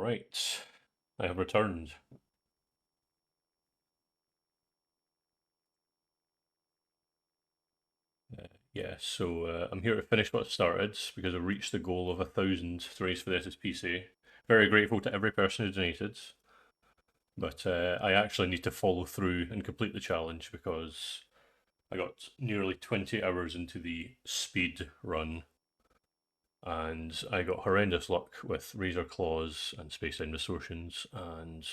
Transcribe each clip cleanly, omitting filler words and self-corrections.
Alright, I have returned. Yeah, so I'm here to finish what started because I reached the goal of 1,000 to race for the SSPC. Very grateful to every person who donated, but I actually need to follow through and complete the challenge because I got nearly 20 hours into the speed run and I got horrendous luck with Razor Claws and Space-Time Distortions, and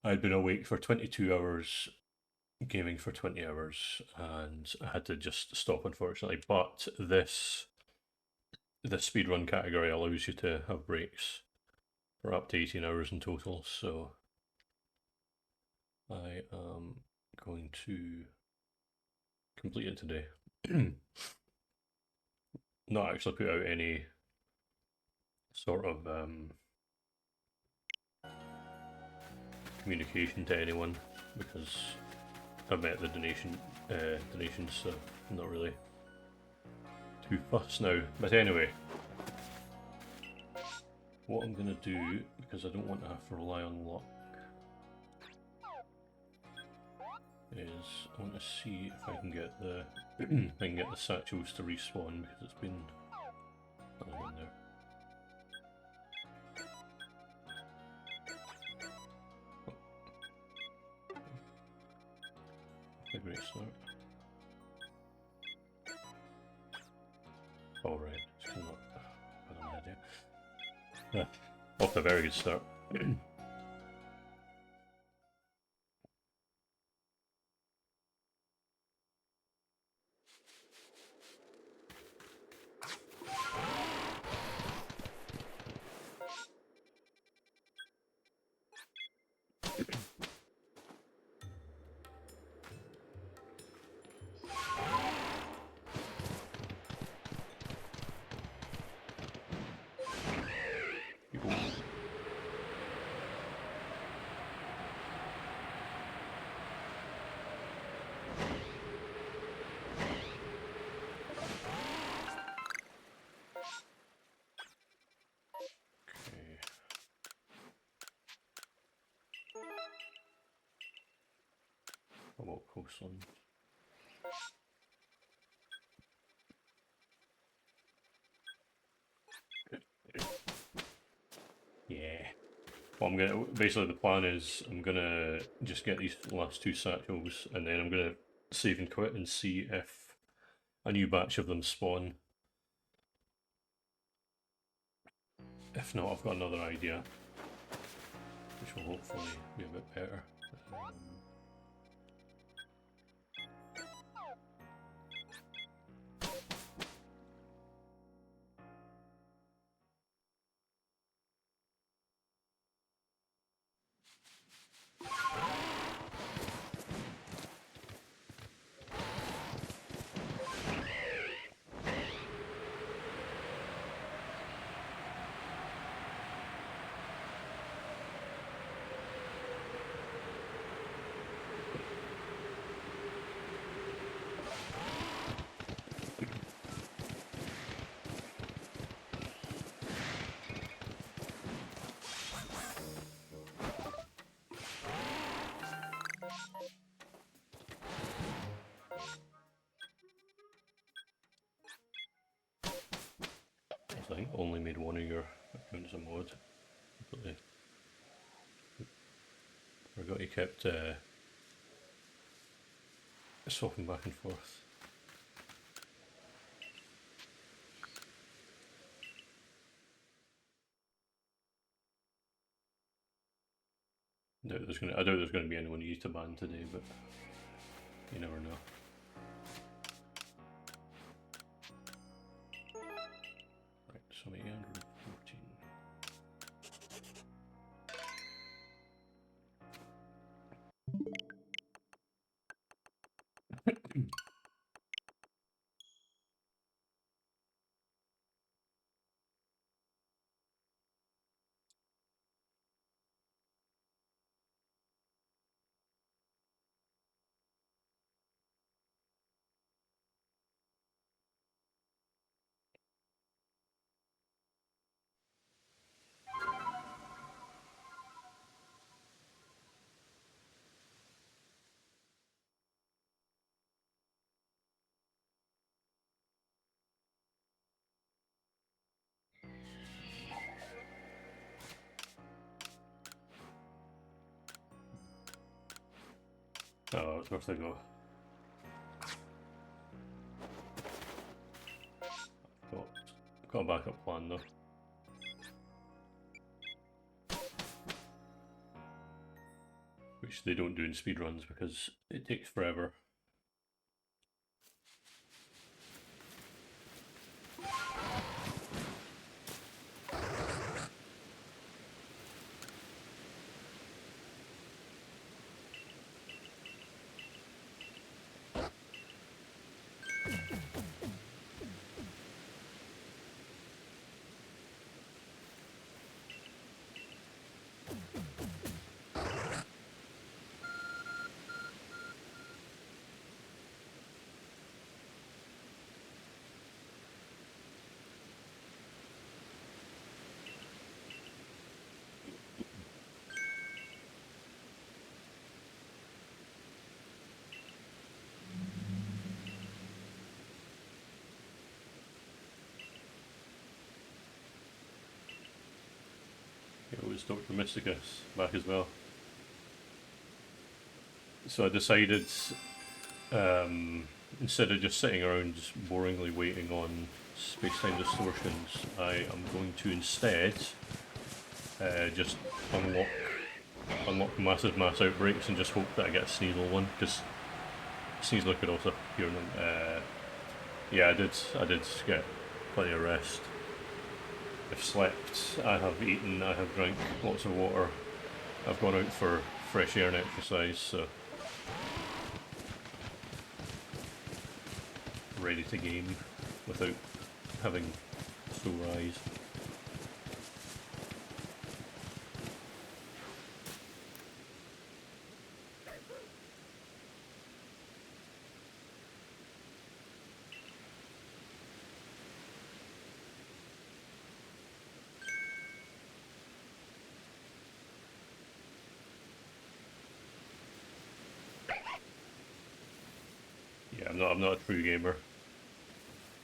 I'd been awake for 22 hours gaming for 20 hours and I had to just stop, unfortunately. But this speedrun category allows you to have breaks for up to 18 hours in total, so I am going to complete it today. Not actually put out any sort of communication to anyone because I've met the donations, so I'm not really too fussed now. But anyway, what I'm going to do, because I don't want to have to rely on luck, is I want to see if I can get the I can get the satchels to respawn because it's been nothing in there. A great start. Oh right, it's coming up. I don't have an idea. Yeah, off to a very good start. About coastline. Yeah. Well, I'm gonna basically the plan is I'm gonna just get these last two satchels and then I'm gonna save and quit and see if a new batch of them spawn. If not, I've got another idea, which will hopefully be a bit better. I think only made one of your accounts a mod. Completely forgot you kept swapping back and forth. I doubt there's gonna be anyone you to ban today, but you never know. Right, so 814. Oh, of course they go. Got a backup plan though. Which they don't do in speedruns because it takes forever. It was Dr. Mysticus back as well. So I decided, instead of just sitting around just boringly waiting on space-time distortions, I am going to instead just unlock massive mass outbreaks and just hope that I get a Sneasel one, because Sneasel could also appear in them. Yeah, I did get plenty of rest. I've slept, I have eaten, I have drank lots of water. I've gone out for fresh air and exercise, so ready to game without having sore eyes. Yeah, I'm not a true gamer.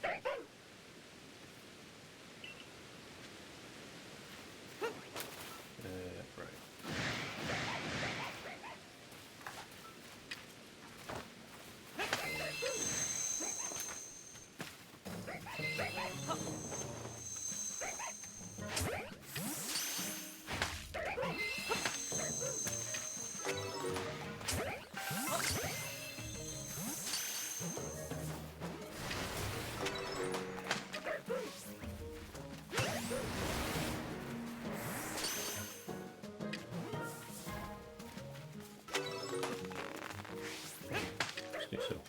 Right. Stay still.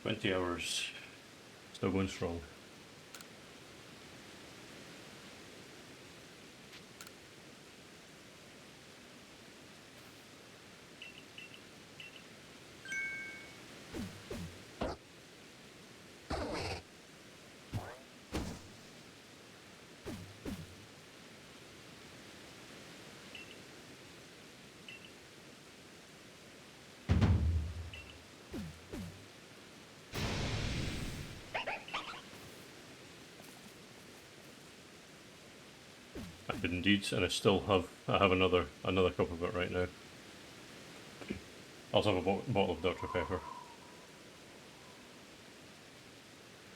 $20 hours. Still going strong. I did indeed, and I have another cup of it right now. I also have a bottle of Dr. Pepper.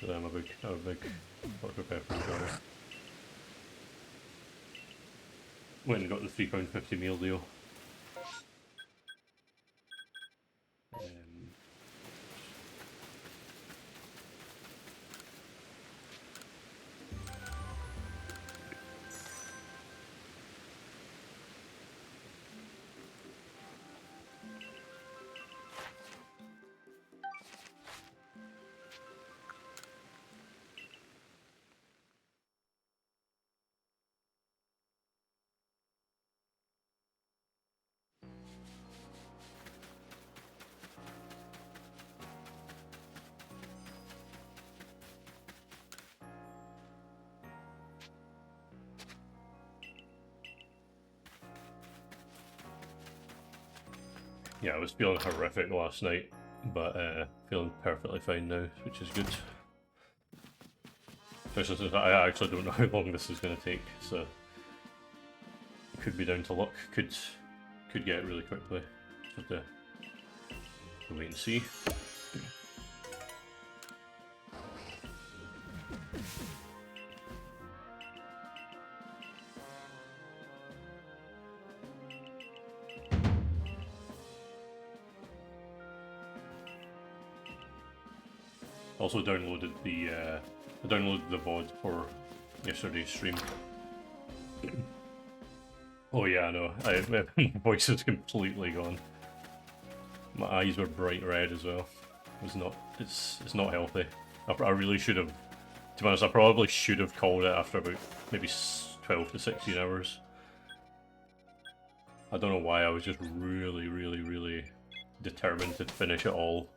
Because I'm a big Dr. Pepper enjoyer. Went and got the £3.50 meal deal. Yeah, I was feeling horrific last night, but feeling perfectly fine now, which is good. Especially since I actually don't know how long this is going to take, so it could be down to luck. Could get it really quickly. Just have to wait and see. Also downloaded the VOD for yesterday's stream. Oh yeah, I know. My voice is completely gone. My eyes were bright red as well. It's not healthy. I really should have. To be honest, I probably should have called it after about maybe 12 to 16 hours. I don't know why. I was just really determined to finish it all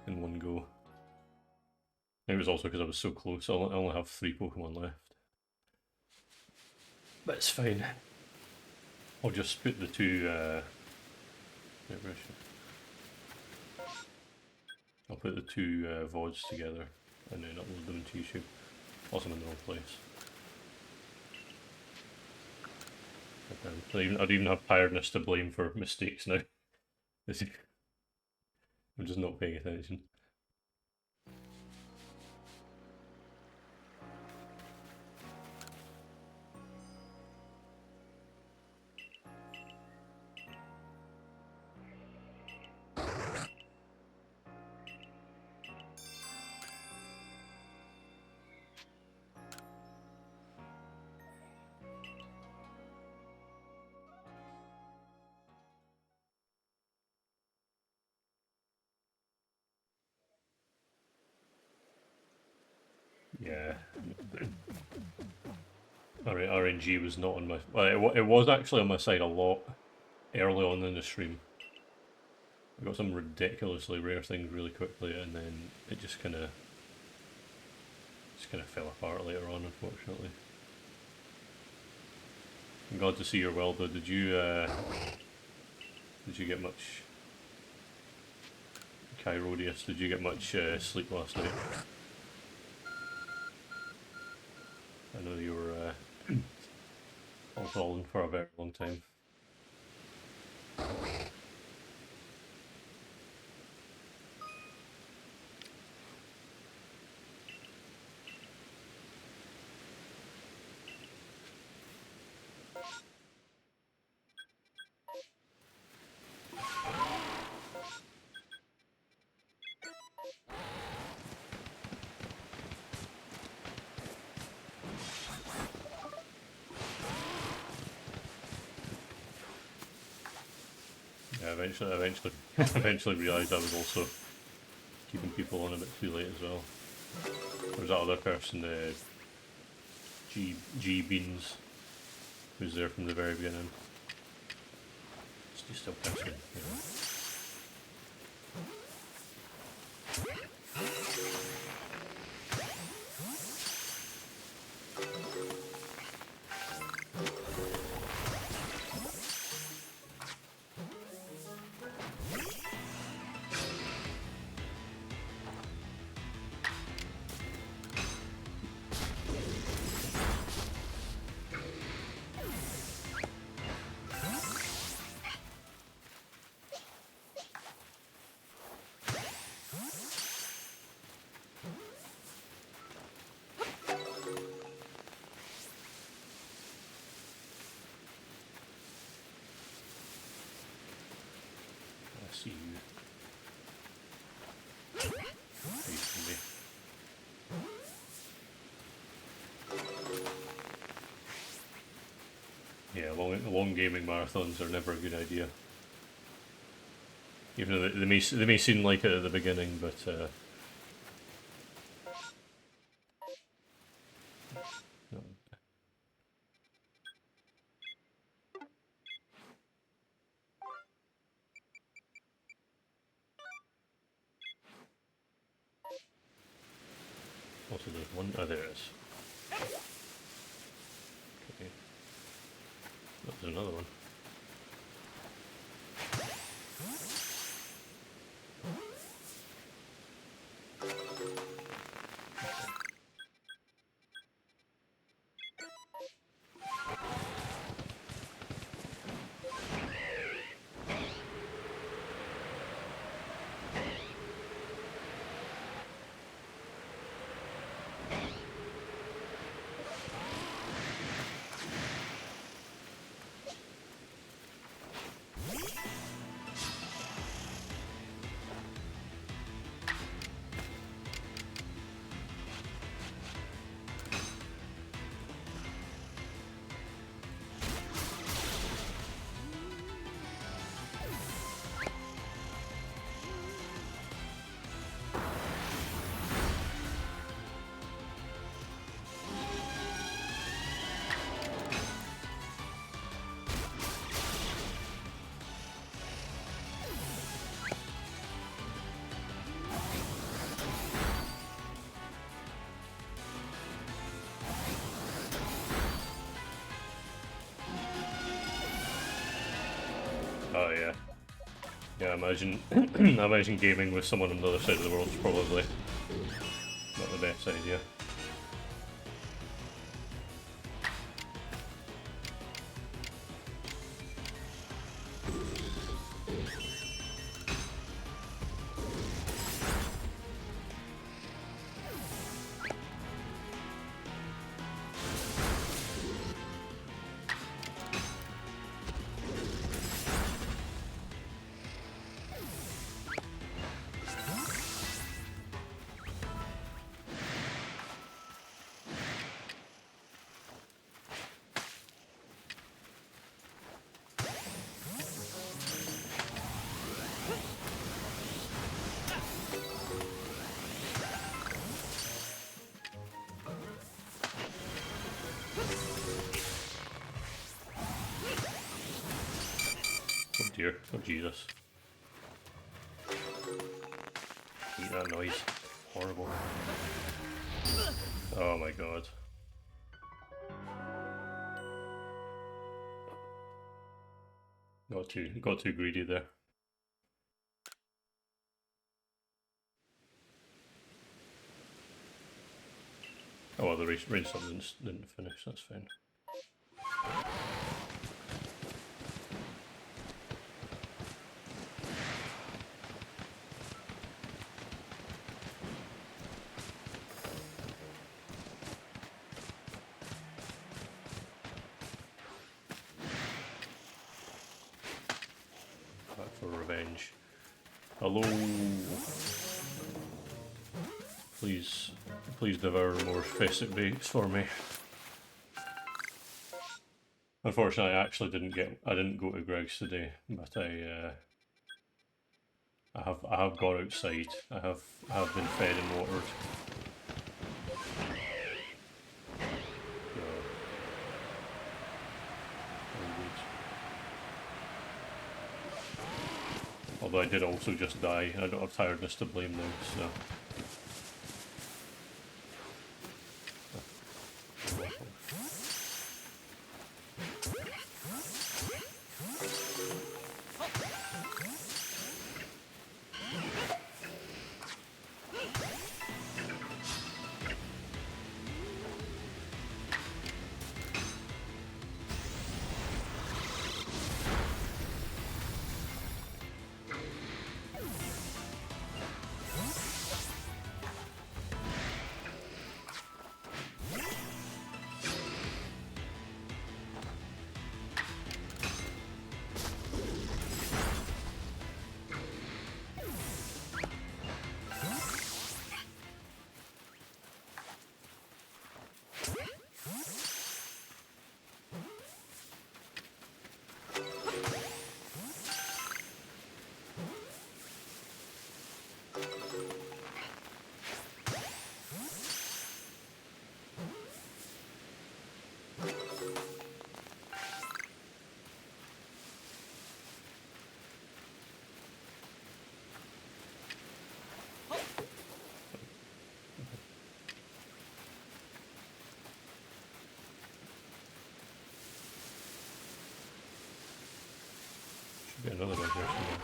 in one go. It was also because I was so close. I only have 3 Pokemon left. But it's fine. I'll just put the two... I'll put the two VODs together and then upload them to YouTube. Also in the wrong place. I'd even have tiredness to blame for mistakes now. I'm just not paying attention. Yeah. RNG was not on my... Well, it was actually on my side a lot early on in the stream. I got some ridiculously rare things really quickly, and then it just kind of fell apart later on, unfortunately. I'm glad to see you're well, though. Did you get much... Kyrodius, did you get much sleep last night? I know you were all falling for a very long time. Yeah, eventually realised I was also keeping people on a bit too late as well. There was that other person, G Beans, who's there from the very beginning. Still catching, you know. See you. Basically. Yeah, long gaming marathons are never a good idea. Even though they may seem like it at the beginning, but no. Also, there's one. Oh, there it is. Okay. Oh, there's another one. Yeah, I imagine I imagine gaming with someone on the other side of the world is probably not the best idea. Oh dear, oh Jesus. Eat that noise. Horrible. Oh my god. Got too greedy there. Oh well, the rainstorm didn't finish, that's fine. Back for revenge. Hello! Please devour more facet baits for me. Unfortunately, I didn't go to Greg's today, but I have gone outside. I have been fed and watered. So, all good. Although I did also just die, and I don't have tiredness to blame now, so. Should be another one here somewhere.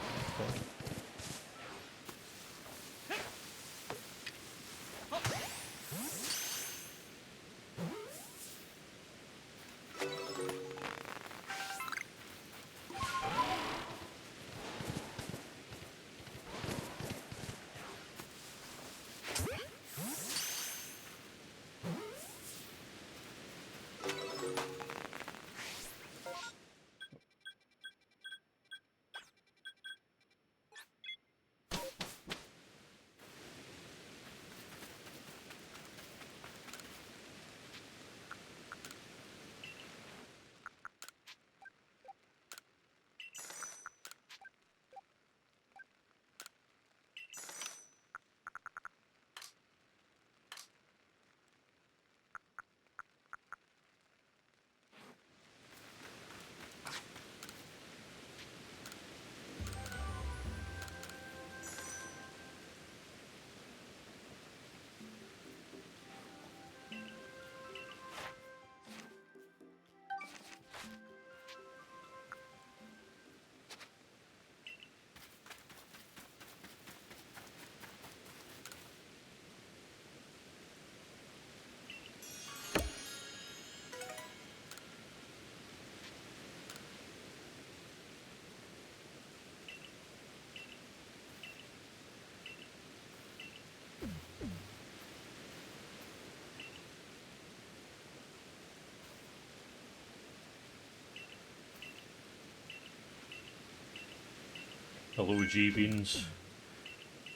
Hello G Beans,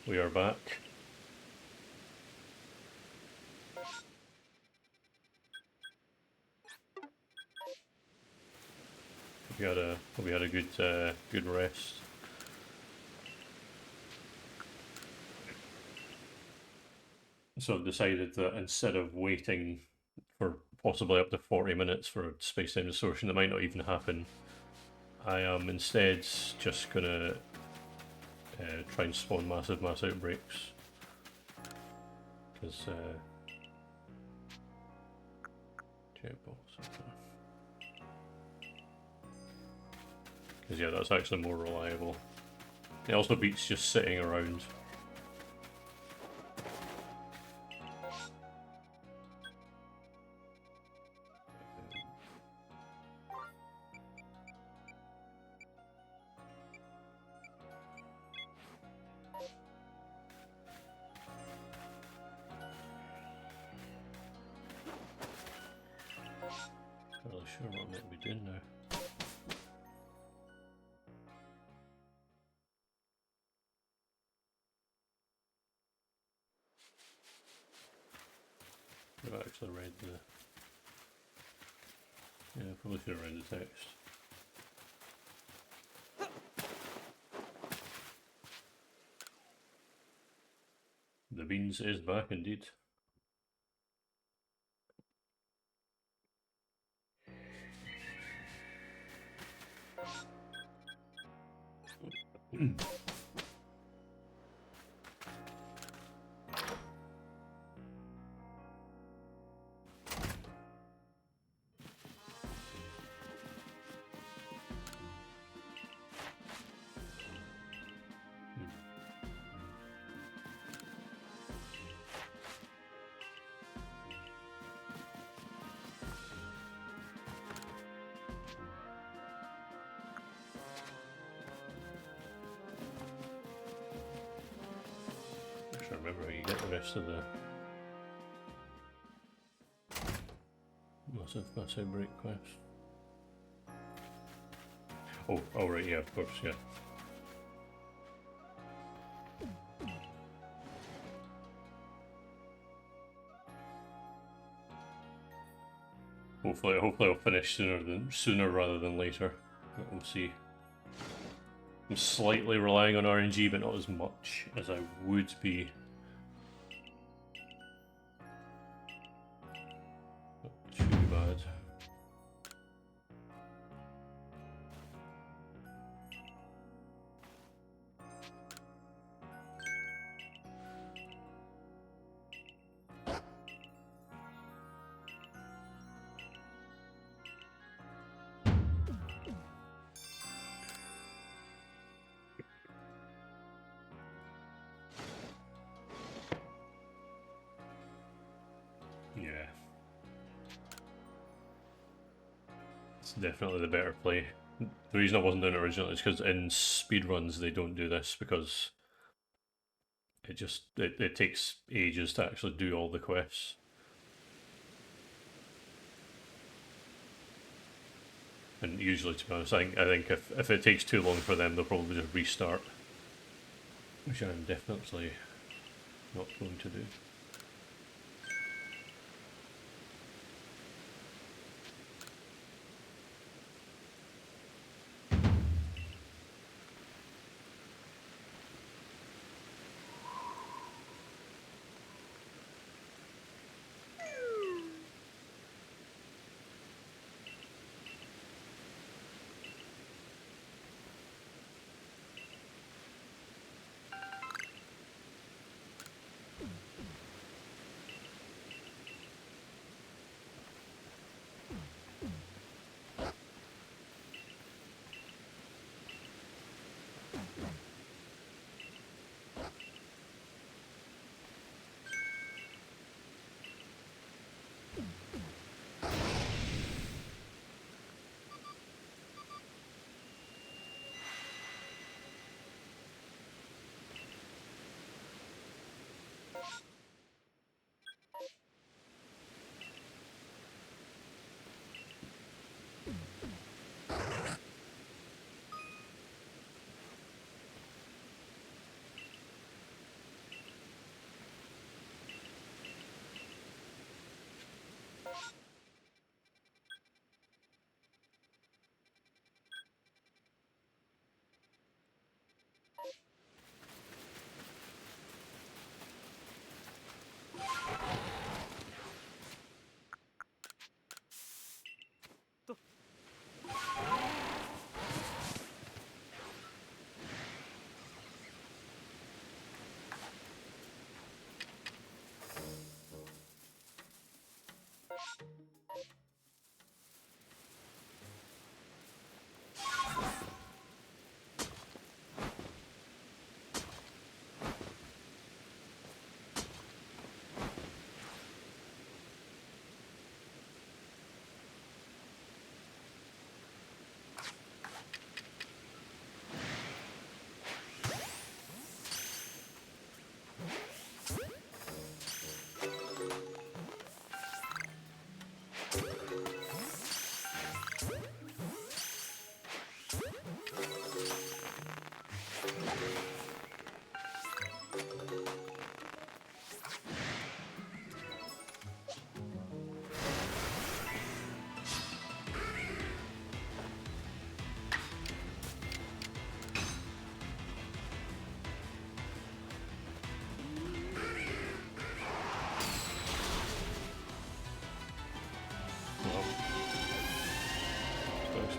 we are back. We had a good rest. So I've decided that instead of waiting for possibly up to 40 minutes for a space-time distortion that might not even happen, I am instead just gonna try and spawn massive mass outbreaks. Because yeah, that's actually more reliable. It also beats just sitting around. Not really sure what I'm meant to be doing now. I've actually read the... Yeah, I probably should have read the text. The beans is back indeed. I remember how you get the rest of the massive mass outbreak quest. Oh right, yeah, of course, yeah. Hopefully I'll finish sooner rather than later. But we'll see. I'm slightly relying on RNG, but not as much as I would be. Not too bad. Yeah. It's definitely the better play. The reason I wasn't doing it originally is because in speedruns they don't do this because it takes ages to actually do all the quests. And usually, to be honest, I think if it takes too long for them, they'll probably just restart. Which I'm definitely not going to do.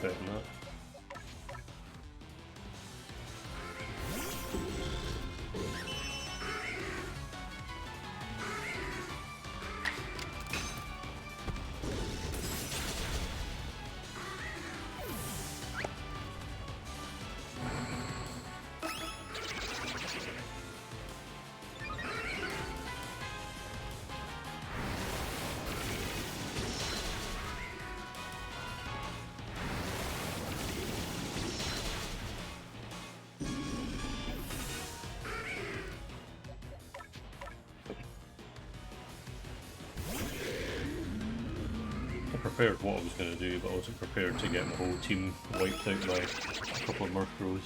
expecting that. Prepared what I was going to do, but I wasn't prepared to get my whole team wiped out by a couple of Murkrows.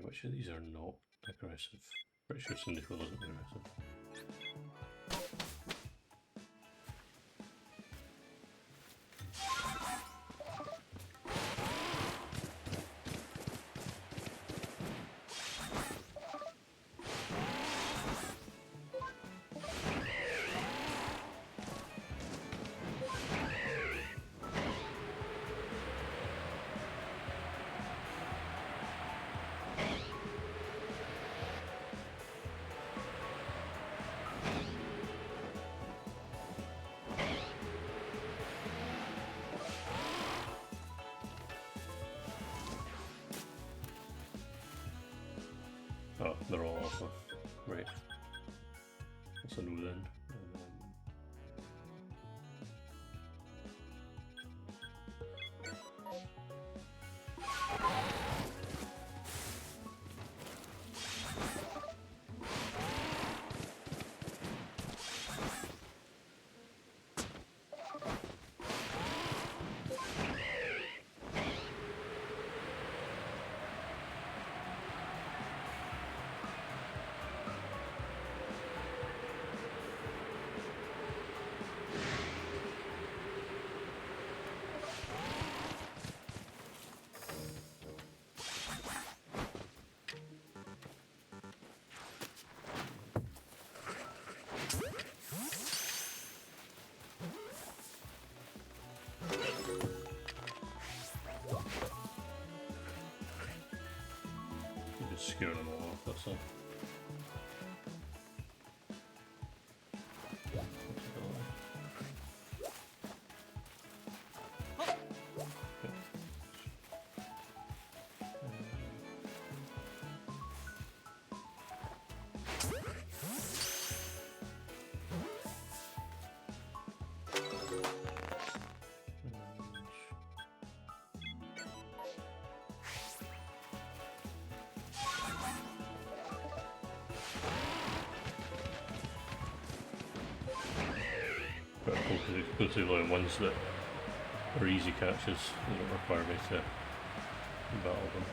Which of these are not aggressive? Pretty sure Cyndaquil isn't aggressive. Oh, they're all alpha. Right. That's a no then. Just scaring them all off, that's all. Those are the only ones that are easy catches, they don't require me to battle them.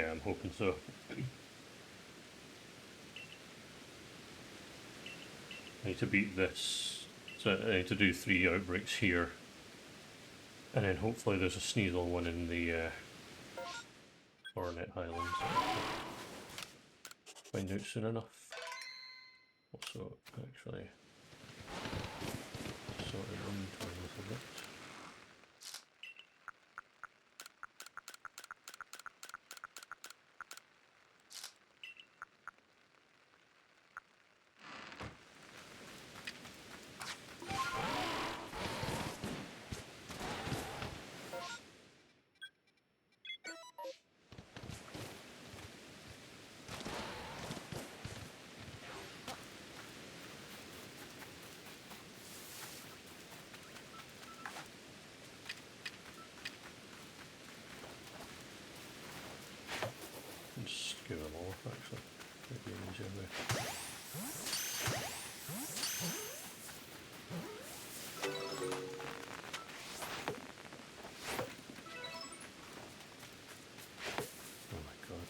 Yeah, I'm hoping so. I need to beat this, so I need to do 3 outbreaks here, and then hopefully there's a Sneasel one in the Hornet Highlands. Find out soon enough. Also, actually, sort of inventory a little bit. Just give them all off, actually. Maybe an easier way. Oh my god.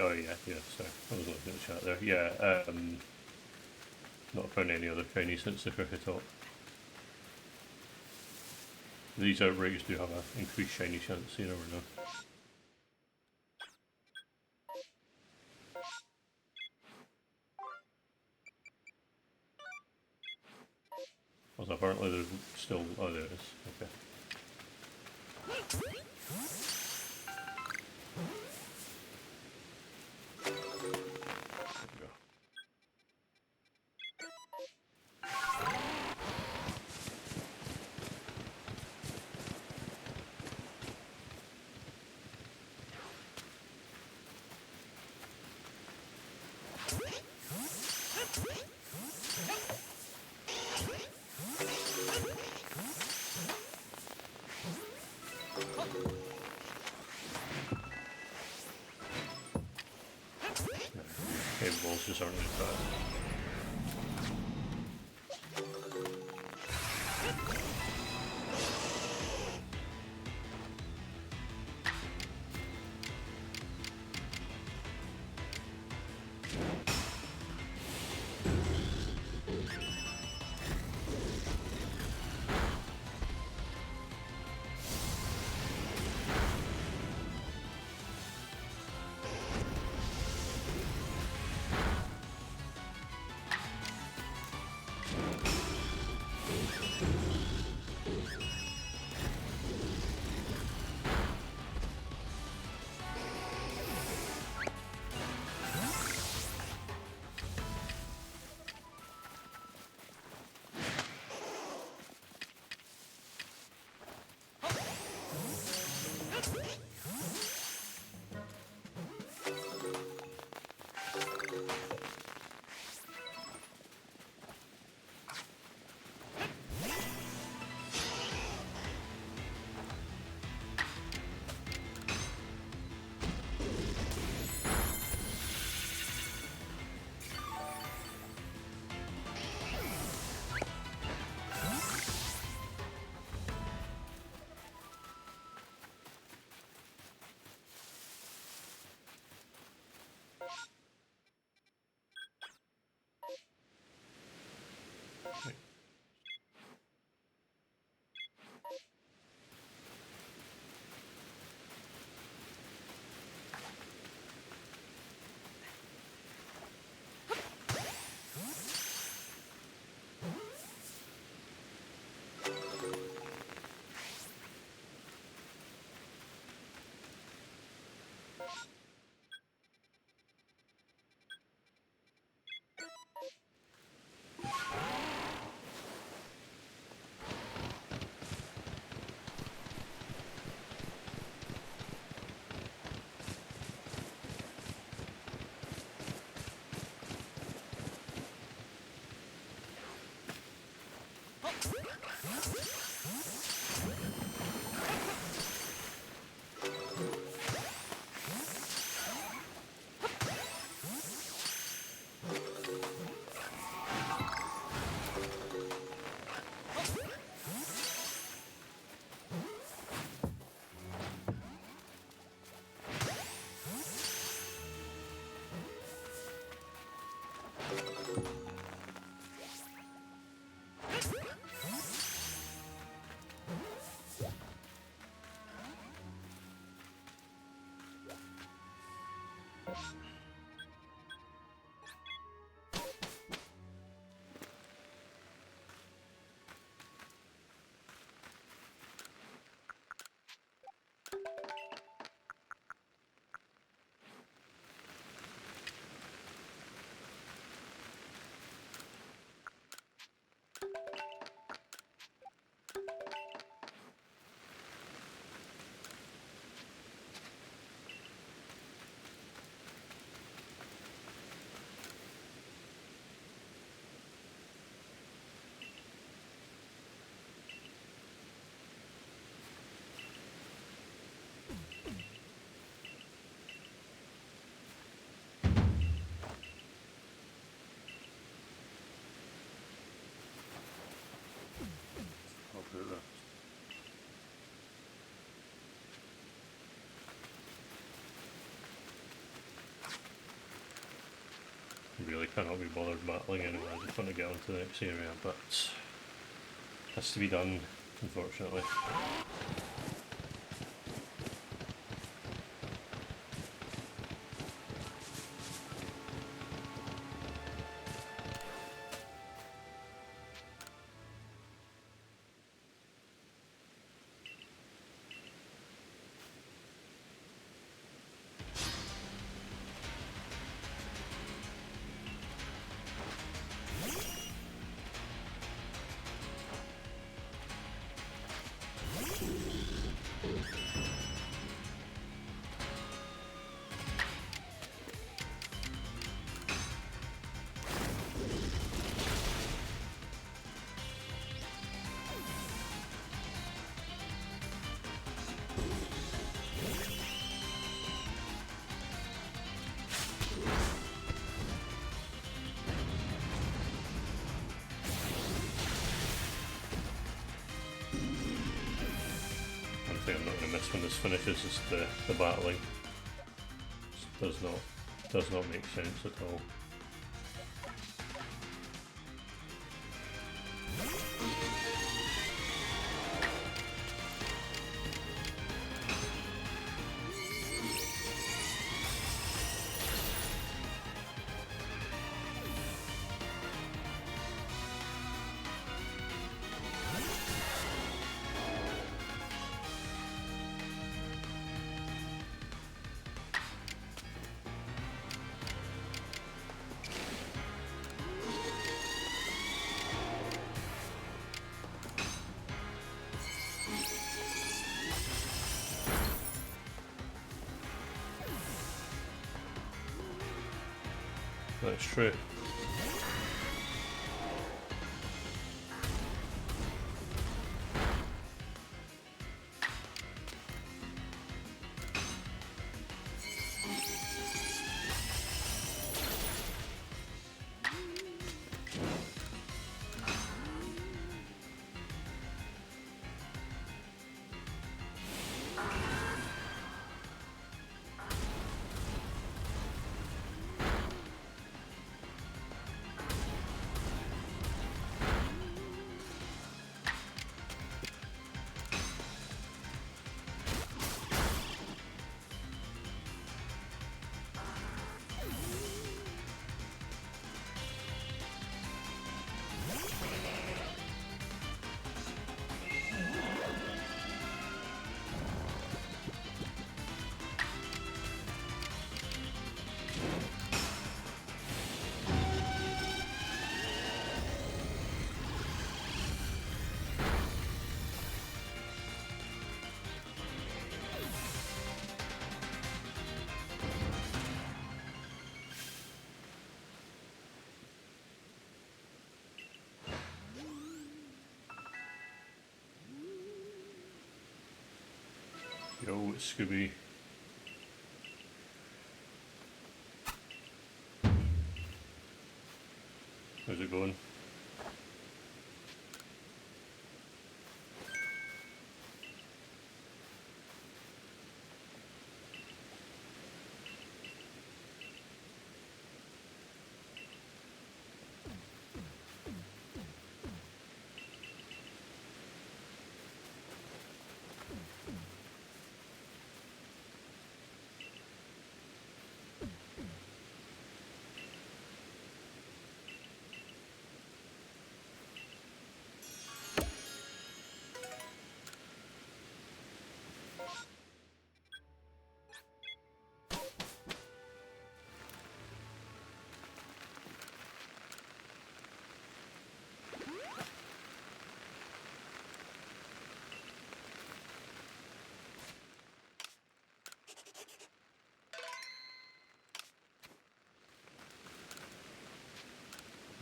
Oh yeah, sorry. I was looking at the chat there. Yeah, not found any other shiny since the Cricket Top. These outbreaks do have an increased shiny chance, you never know. Also, apparently there's still... oh, there it is. Okay. Cave balls just aren't as bad. I'll do that. Really cannot be bothered battling anyway. I just want to get on to the next area, but has to be done, unfortunately. One thing I'm not going to miss when this finishes is the battling. It does not make sense at all. That's true. Yo, it's Scooby. How's it going?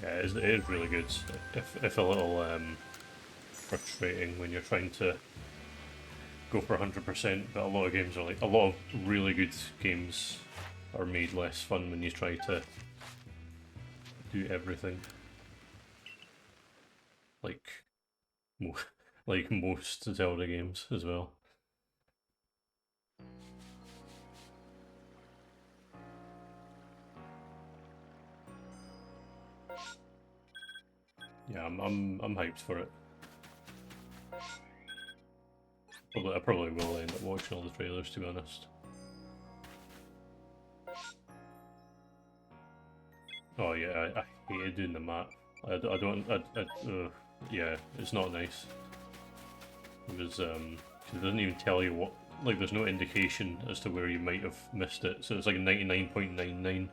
Yeah, it is really good. If a little frustrating when you're trying to go for 100%, but a lot of games are like, a lot of really good games are made less fun when you try to do everything. Like, like most Zelda games as well. Yeah, I'm hyped for it. I probably will end up watching all the trailers, to be honest. Oh yeah, I hated doing the map. Yeah, it's not nice. It was, 'cause it doesn't even tell you what, like there's no indication as to where you might have missed it, so it's like 99.99.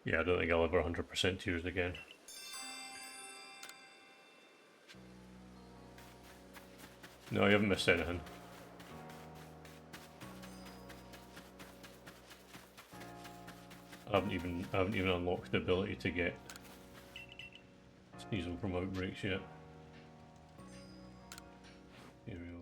Yeah, I don't think I'll ever 100% Tears again. No, you haven't missed anything. I haven't even unlocked the ability to get sneezing from outbreaks yet. Aerials.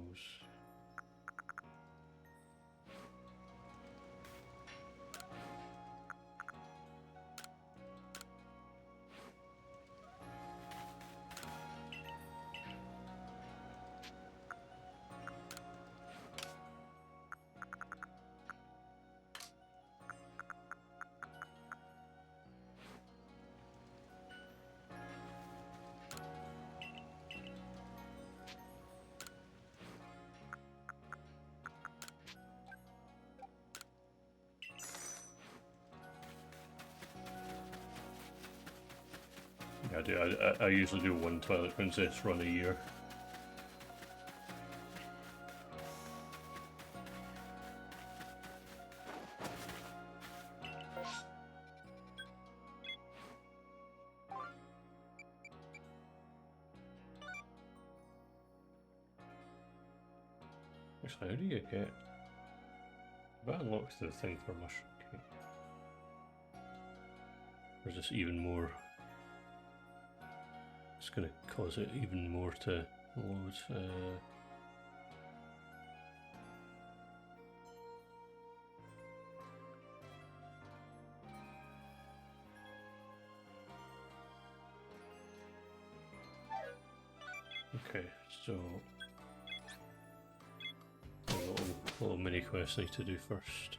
Yeah, I usually do one Twilight Princess run a year. Actually, how do you get... That unlocks the thing for Mushroom Cake. Or is this even more... It's gonna cause it even more to load. Okay, so a little mini quest I need to do first.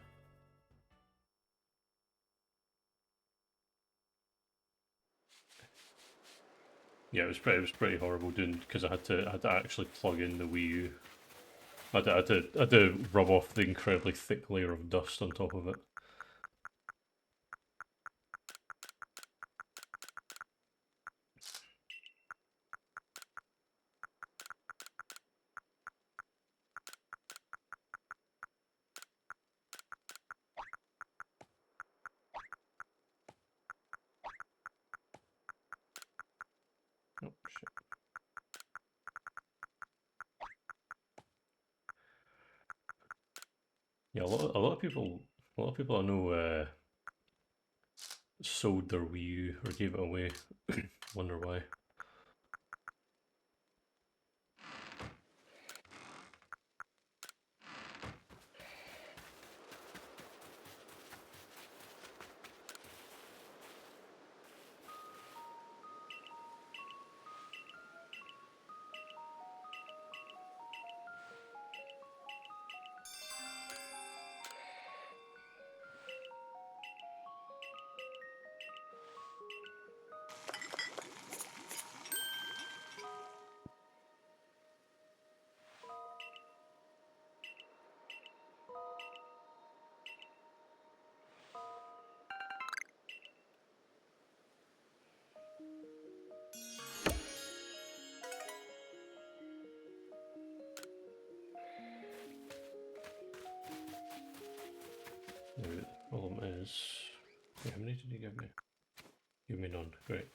Yeah, it was pretty horrible doing, because I had to actually plug in the Wii U. I had to rub off the incredibly thick layer of dust on top of it. Oh shit. Yeah, a lot of people I know sold their Wii U or gave it away. Wonder why. Problem is, wait, how many did you give me? Give me none. Great.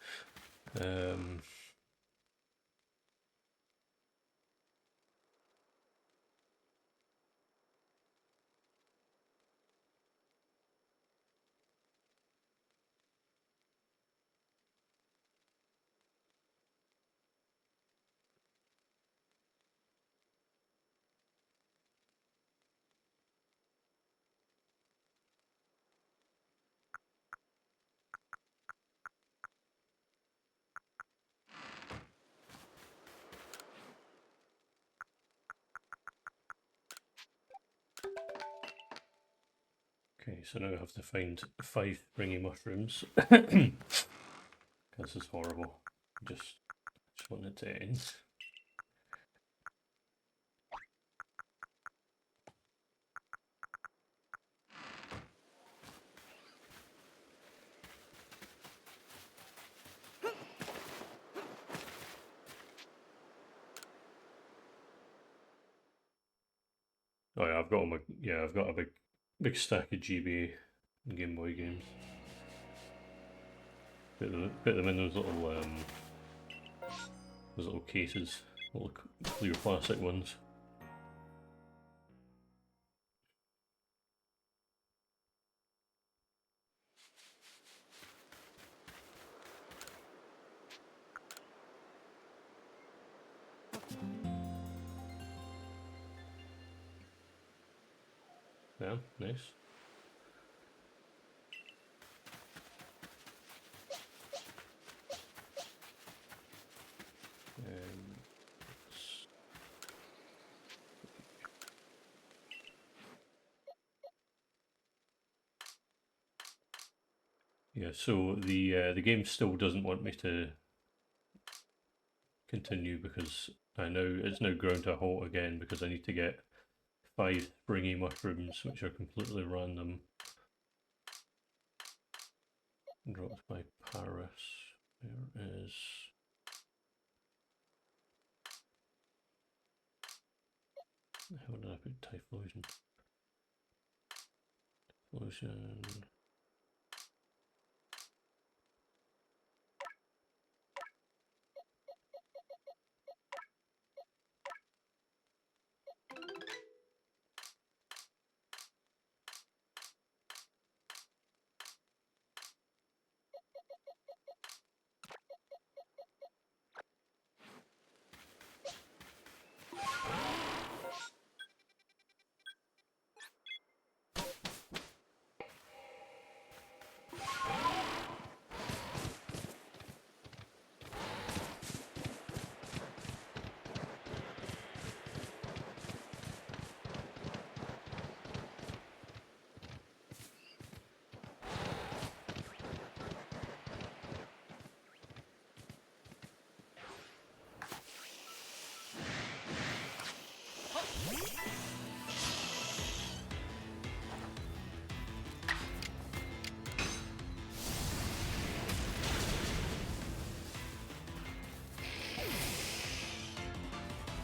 Okay, so now I have to find 5 springy mushrooms. This is horrible. Just want it to end. Oh yeah, I've got all my I've got a big stack of GB and Game Boy games. Put them in those little cases, little clear plastic ones. Yeah, nice. Yeah, so the game still doesn't want me to continue because it's now ground to a halt again because I need to get 5 springy mushrooms, which are completely random. Dropped by Paris. There is. How did I put Typhlosion? Typhlosion.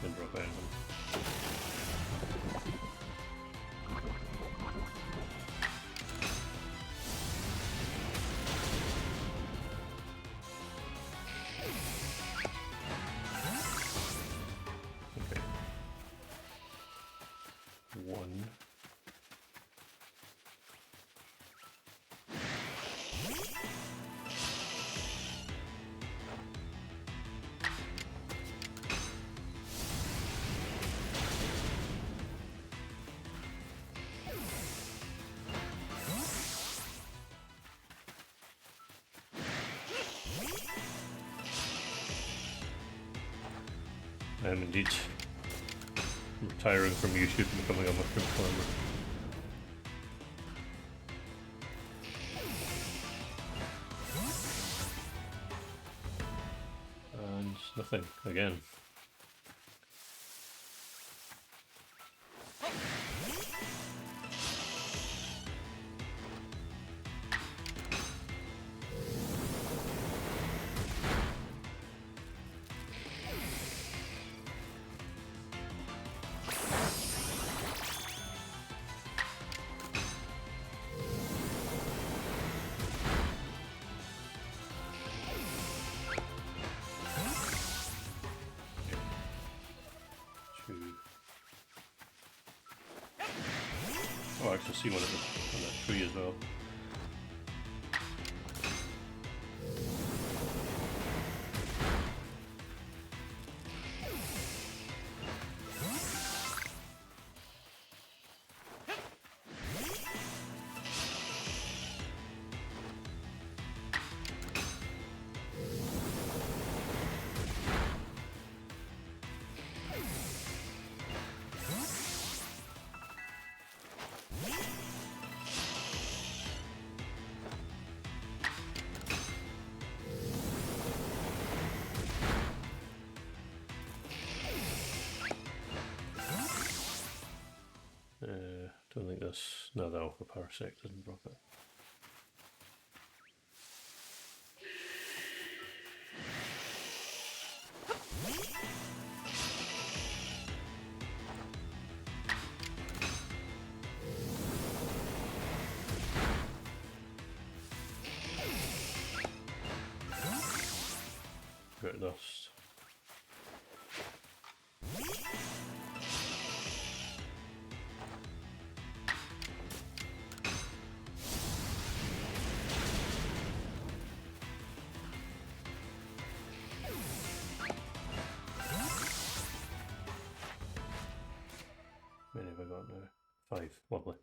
And drop anything. Okay. 1. I am indeed retiring from YouTube and becoming a mushroom farmer. And nothing again. Oh, I actually see one on that tree as well. Don't think this. No, the alpha parsec doesn't drop it. Bit of dust. How many have I got now? 5. Lovely.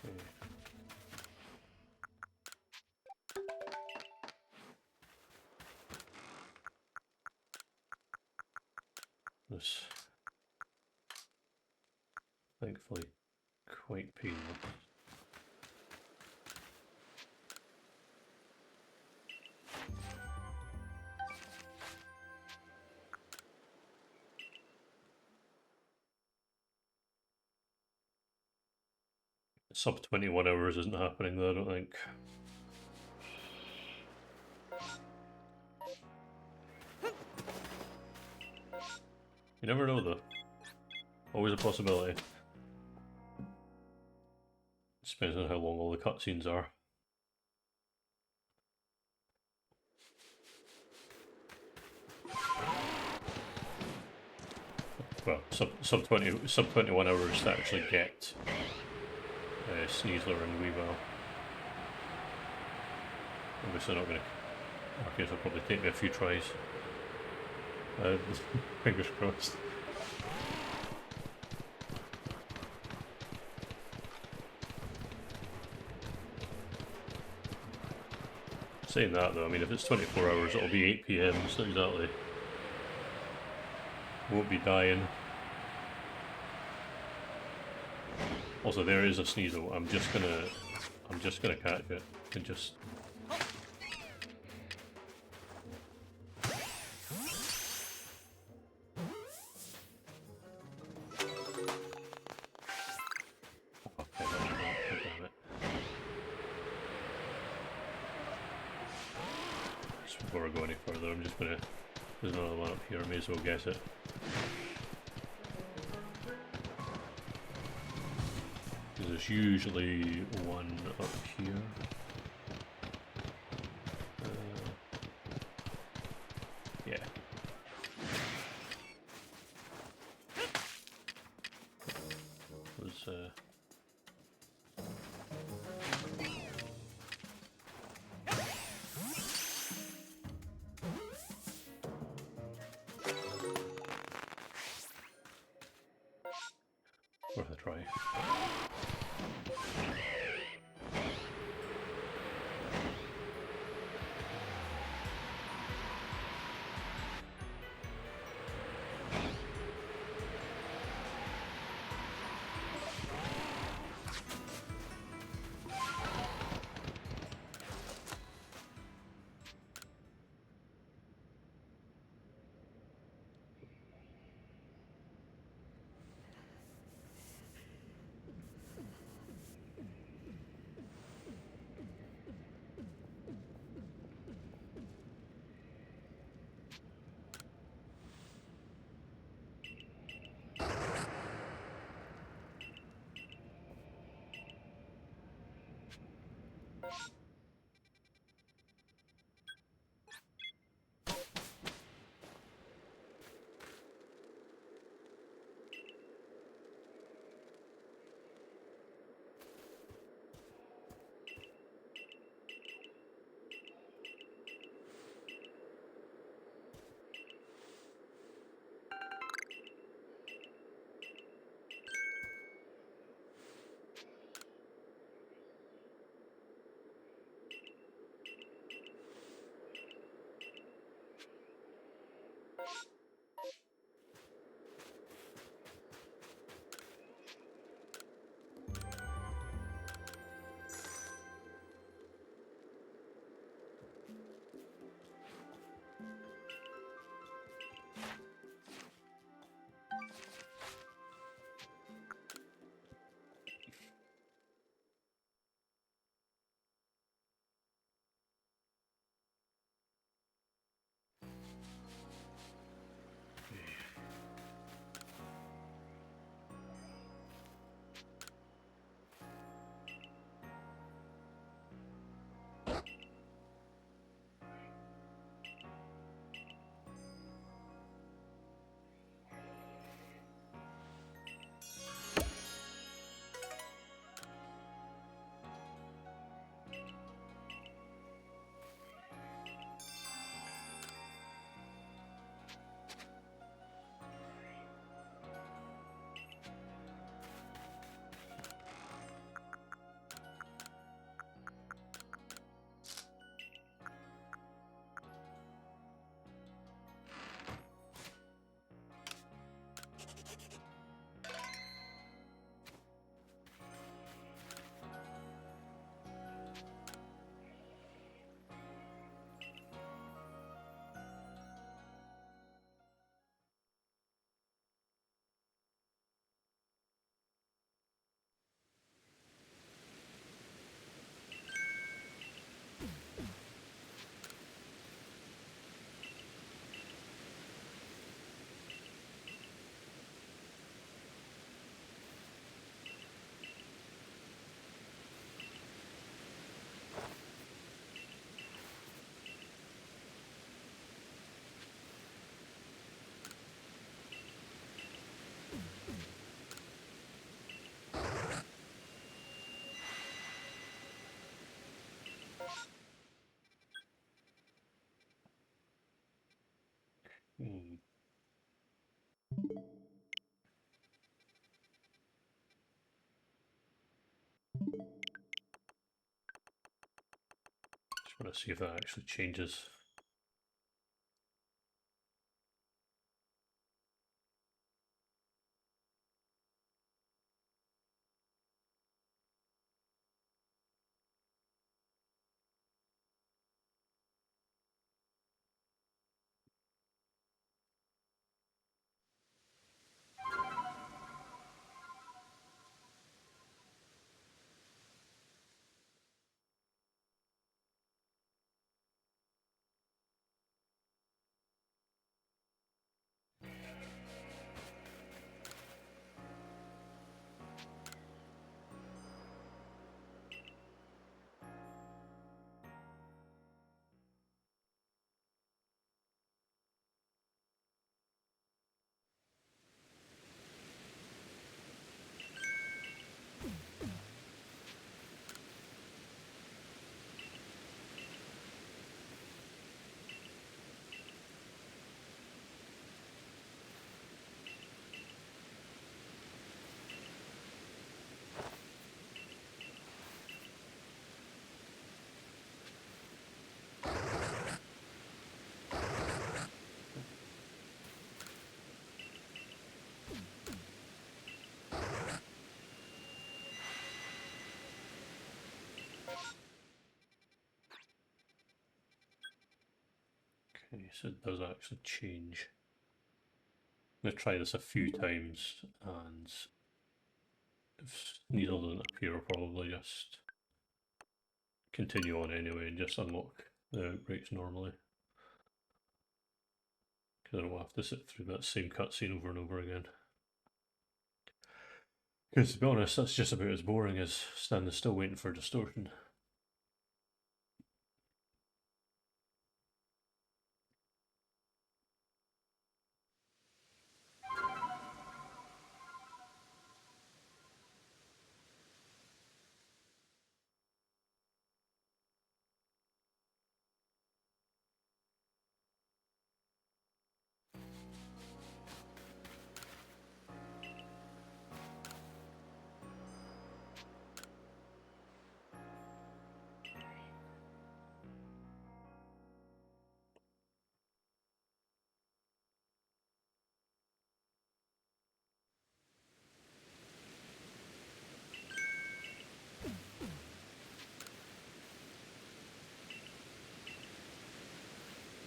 Okay. This thankfully quite painless. Sub 21 hours isn't happening though, I don't think. You never know though. Always a possibility. Depends on how long all the cutscenes are. Well, sub 21 hours to actually get Sneasler and Weavile. Obviously not gonna. Arceus will probably take me a few tries. Fingers crossed. Saying that though, I mean if it's 24 hours it'll be 8 PM, so exactly. Won't be dying. Also there is a Sneasel, I'm just gonna catch it and just before I go any further, I'm just gonna. There's another one up here, I may as well get it. There's usually one up here. Yeah. There's worth a try. Hmm. Just want to see if that actually changes. Okay, so it does actually change. I'm going to try this a few times, and if needle doesn't appear, I'll probably just continue on anyway and just unlock the outbreaks normally. Because I don't have to sit through that same cutscene over and over again. Because to be honest, that's just about as boring as standing still waiting for distortion.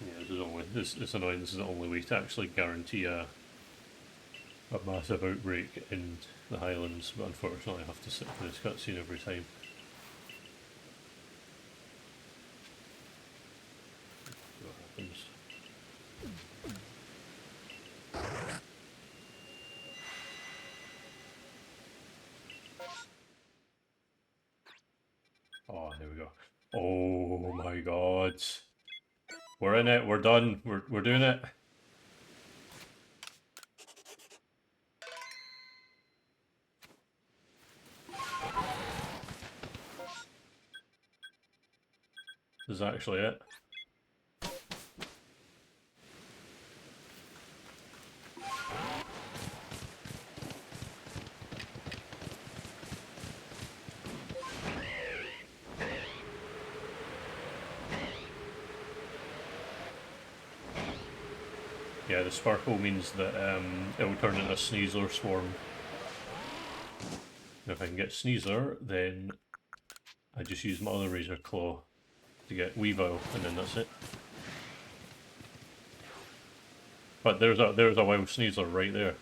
Yeah, it's annoying. This is the only way to actually guarantee a massive outbreak in the Highlands, but unfortunately I have to sit for this cutscene every time. See what happens. Oh, there we go. Oh my god. We're in it, we're done, we're doing it. This is actually it. Yeah, the sparkle means that it will turn into a Sneasler swarm. And if I can get Sneasler, then I just use my other Razor Claw to get Weavile, and then that's it. But there's a wild Sneasler right there.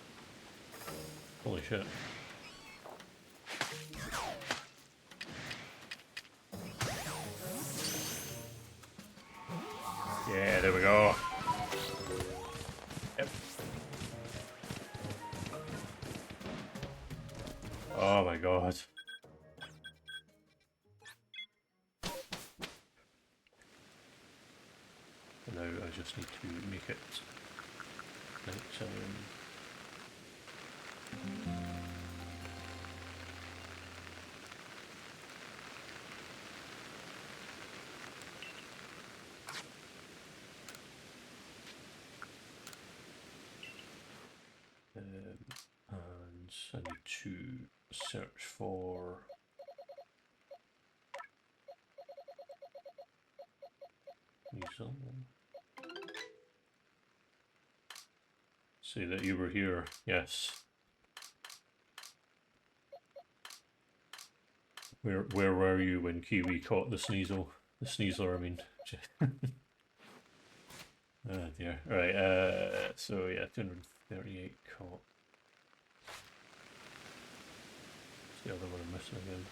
Holy shit. Yeah, there we go. Yep. Oh my god. And now I just need to make it nighttime. and I need to search for Weasel. See that you were here, yes. Where were you when Kiwi caught the Sneasel? The Sneasler, I mean. Oh dear. Right, so yeah, 238 caught. What's the other one I'm missing again?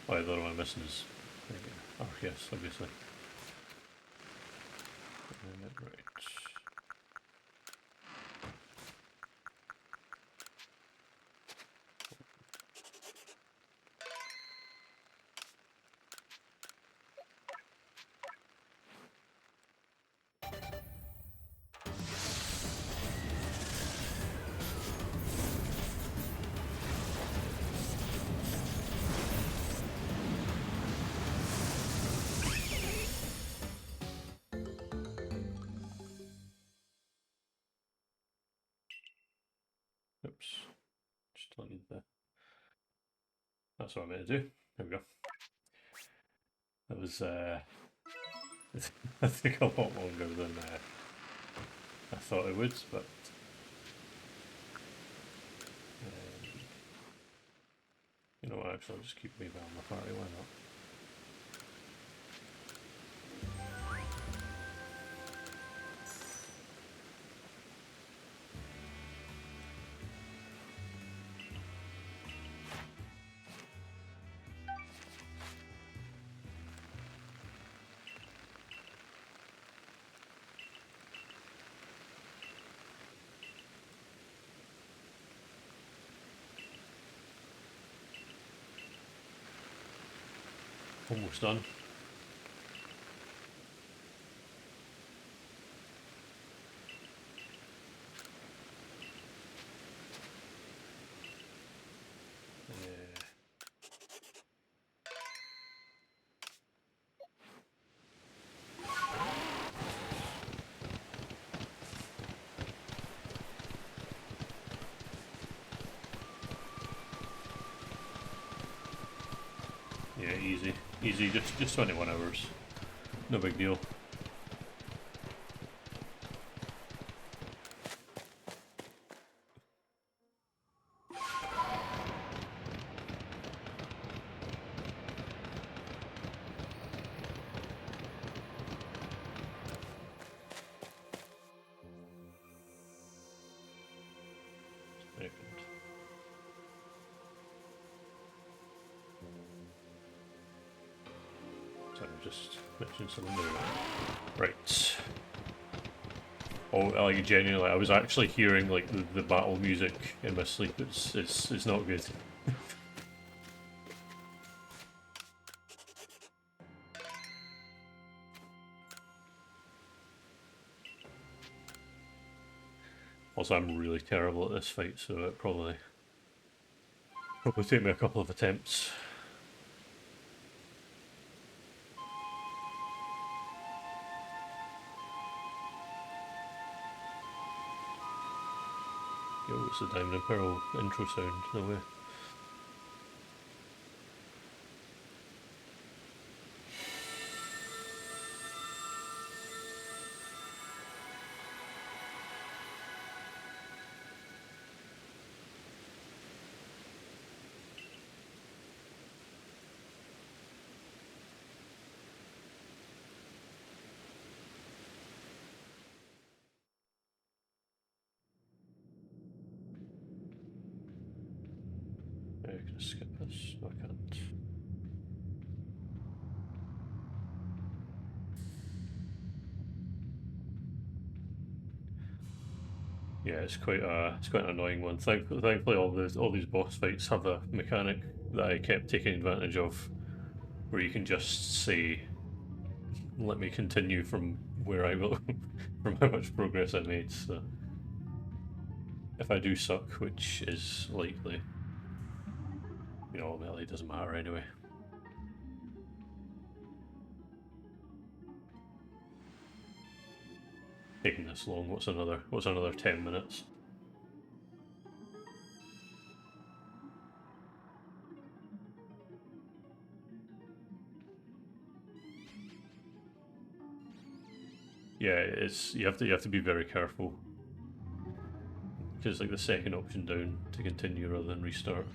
Oh, the other one I'm missing is Arceus, obviously. Right. Oops. Just deleted that. That's what I meant to do. There we go. That was, I think a lot longer than I thought it would, but you know what, actually I'll just keep moving on my party, why not? Almost done. Yeah, easy. Easy, just 21 hours. No big deal. Sorry, just mentioned something there. Right. Oh, like genuinely, I was actually hearing like the battle music in my sleep. It's not good. Also, I'm really terrible at this fight, so it probably take me a couple of attempts. Yo, it's the Diamond and Pearl intro sound, no way. Yeah, can I skip this? No, I can't. Yeah, it's quite an annoying one. Thankfully, all these boss fights have a mechanic that I kept taking advantage of, where you can just say, "Let me continue from where I will, from how much progress I made." So, if I do suck, which is likely, you know, ultimately it doesn't matter anyway. taking this long? What's another 10 minutes? Yeah, you have to be very careful. Because like the second option down to continue rather than restart.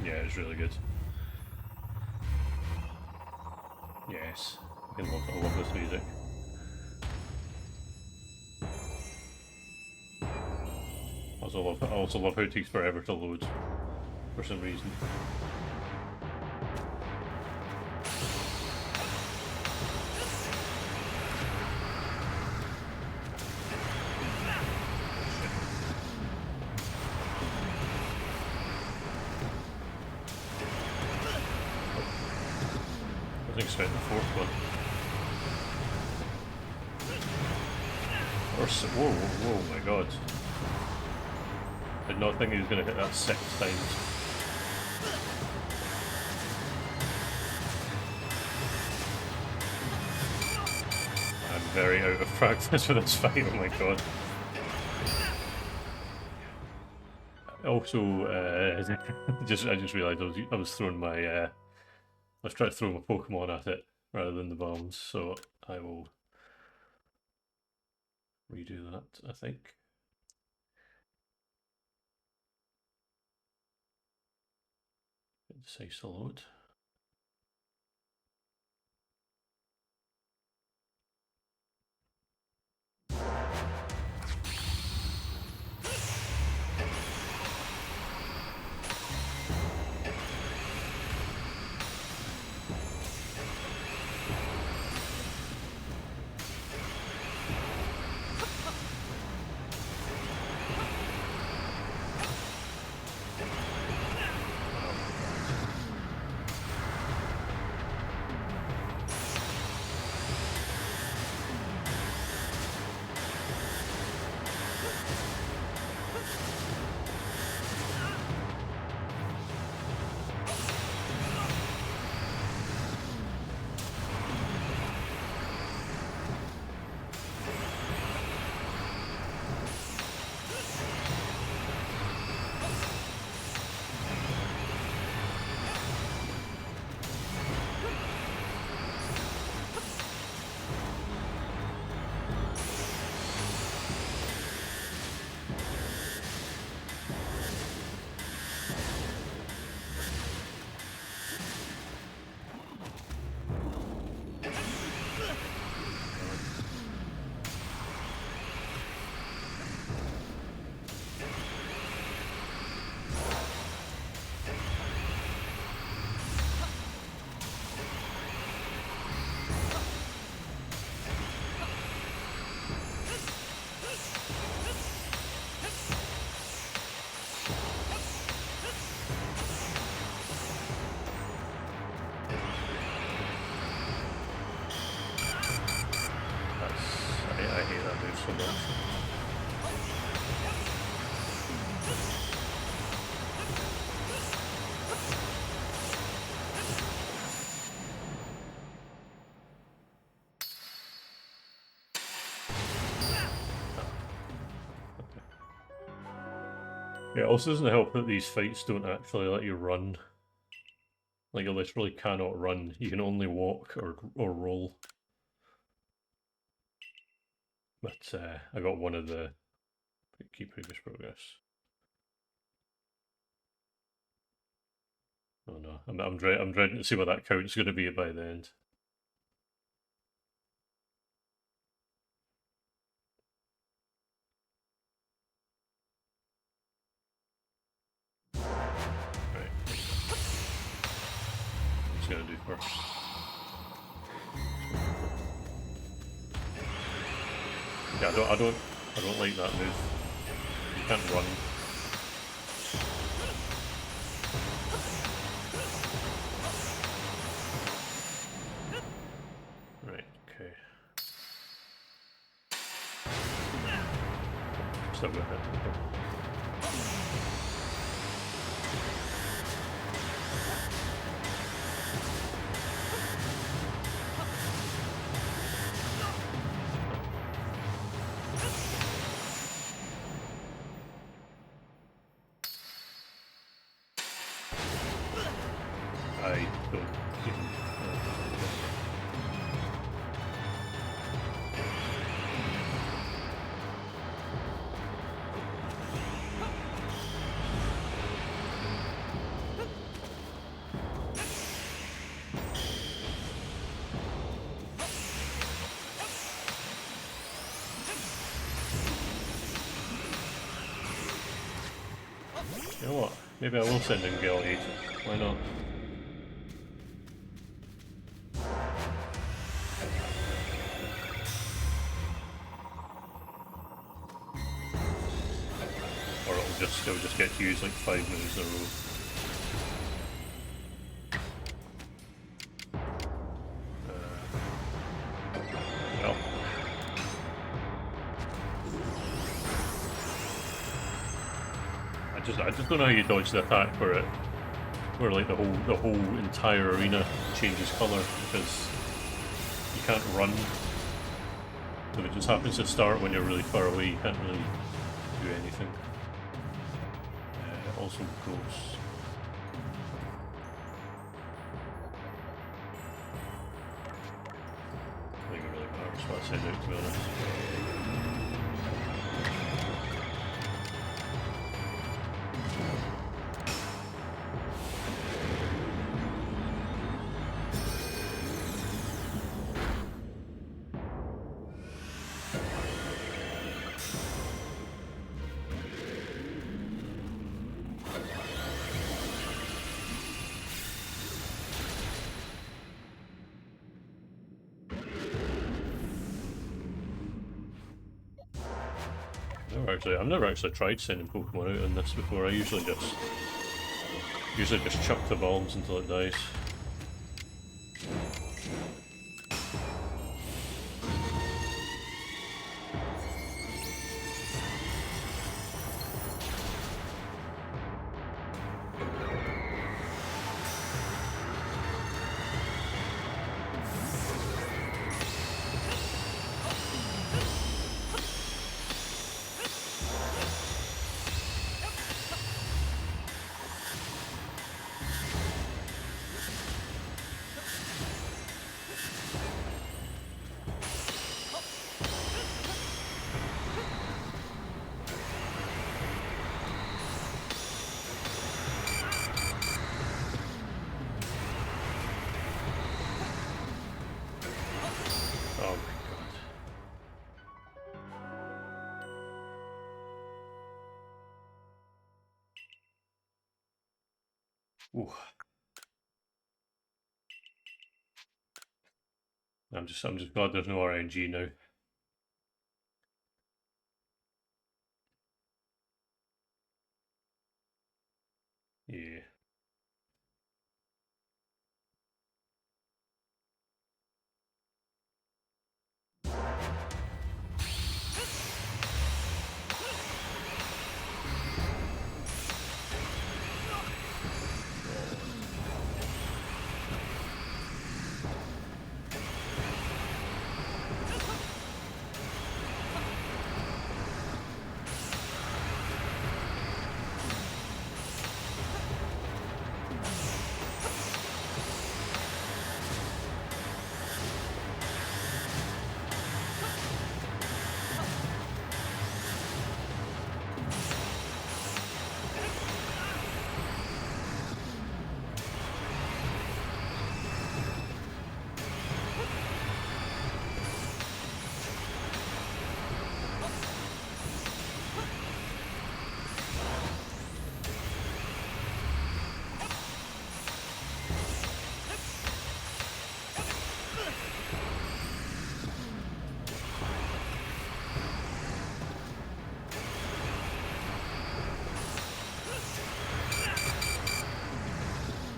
Yeah, it's really good. Yes, I love this music. I also love how it takes forever to load for some reason. I wasn't expecting the fourth one. Whoa, my god. I did not think he was going to hit that 6 times. I'm very out of practice for this fight, oh my god. Also, I just realised I was throwing my I was trying to throw my Pokemon at it rather than the bombs, so I will redo that, I think. Say to load. I hate that move so much. Yeah, it also doesn't help that these fights don't actually let you run. Like, you literally cannot run. You can only walk or roll. But I got one of the key previous progress. Oh no, I'm dreading to see what that count's going to be by the end. Right. I'm just going to do first. Yeah, I don't like that move. You can't run. still with it. Okay. I don't even know. You know what? Maybe I will send in Gale 8. Why not? Or it'll just get to use like 5 moves in a row. Well. I just don't know how you dodge the attack where like the whole entire arena changes colour, because you can't run. So it just happens to start when you're really far away, you can't really do anything. Also gross. I think it really matters what I send out, to be honest. I've never actually tried sending Pokemon out on this before. I usually just chuck the bombs until it dies. Ooh. I'm just glad there's no RNG now. Yeah.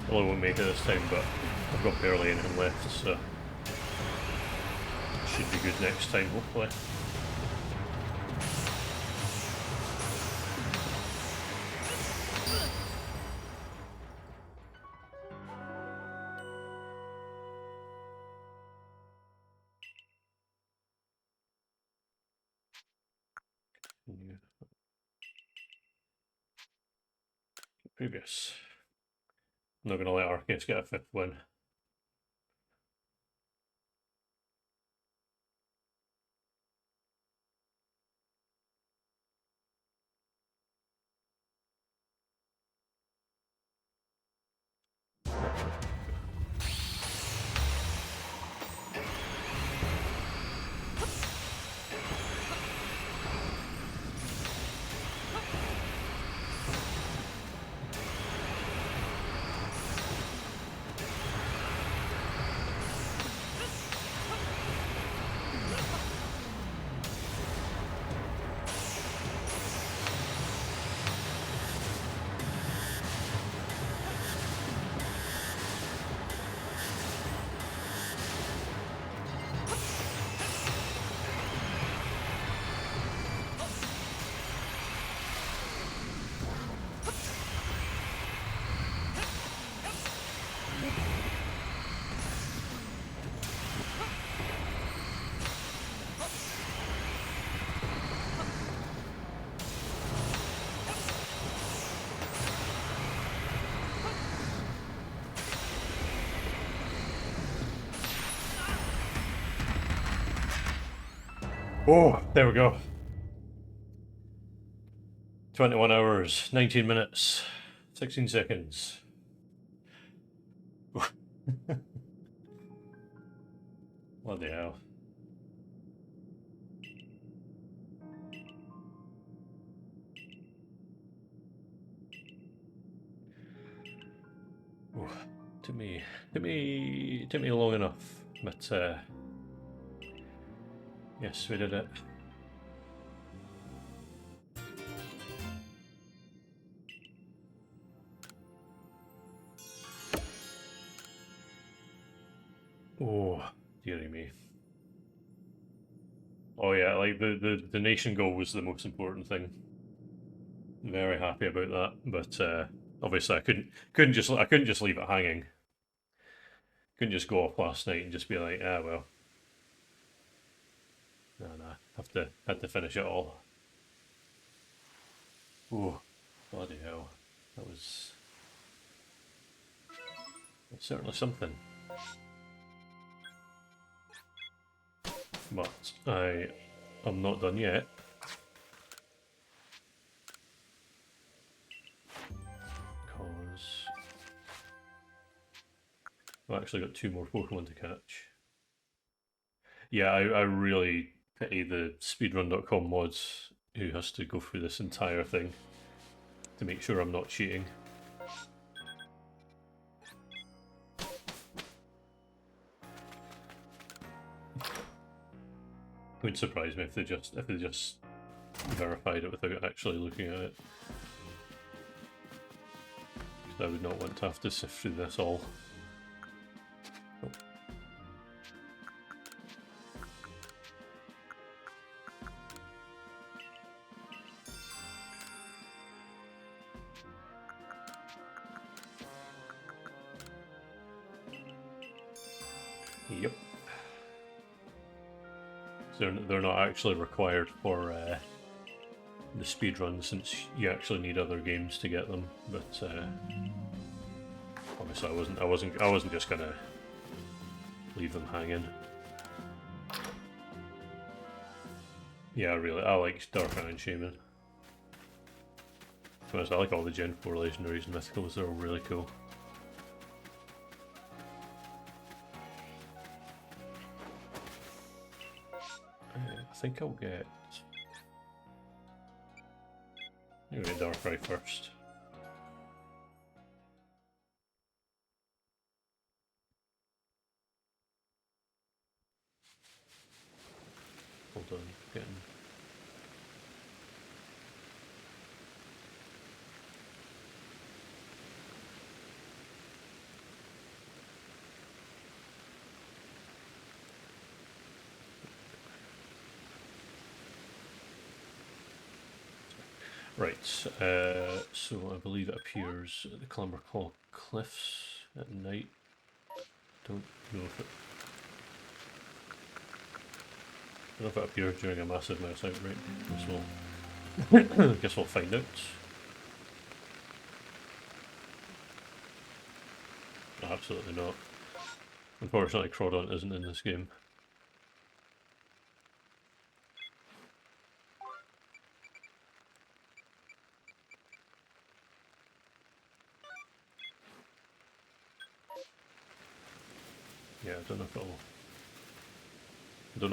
Well, I won't make it this time, but I've got barely anything left, so it should be good next time, hopefully. Previous. I'm not going to let Arceus get a 5th win. Oh, there we go. 21 hours, 19 minutes, 16 seconds. Bloody hell. Ooh, took me long enough, but yes, we did it. Oh, dearie me. Oh yeah, like the nation goal was the most important thing. Very happy about that, but obviously I couldn't just leave it hanging. Couldn't just go off last night and just be like, ah well. No, had to finish it all. Oh, bloody hell. That's certainly something. But I am not done yet. Because I've actually got 2 more Pokemon to catch. Yeah, I really pity the speedrun.com mods who has to go through this entire thing to make sure I'm not cheating. It would surprise me if they just verified it without actually looking at it. Because I would not want to have to sift through this all. Oh. Yep. They're not actually required for the speedrun, since you actually need other games to get them. But obviously, I wasn't just gonna leave them hanging. Yeah, I like Dark Iron Shaman. To be honest, I like all the Gen 4 legendaries and mythicals. They're all really cool. I think I'll get Darkrai first. Hold on, getting. Right, so I believe it appears at the Clamberclaw Cliffs at night. Don't know if it appears during a massive mouse outbreak. Guess we'll find out. Absolutely not. Unfortunately, Crawdaunt isn't in this game. Yeah, I don't know if it'll...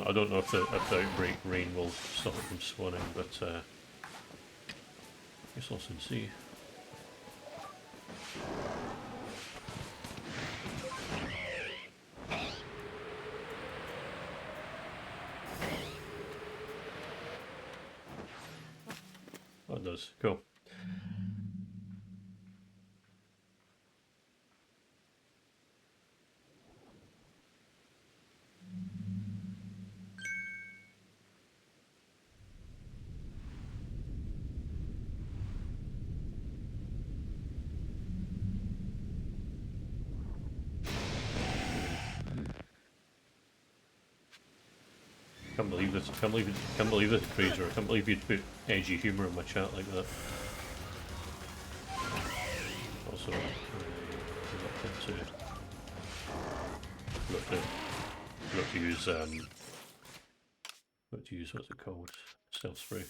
I don't know if the outbreak rain will stop it from spawning, but I guess I'll soon see. Oh, it does. Cool. Can't believe this. Can't believe this, Fraser. I can't believe you'd put edgy humour in my chat like that. Also, forgot to use what's it called? Stealth spray.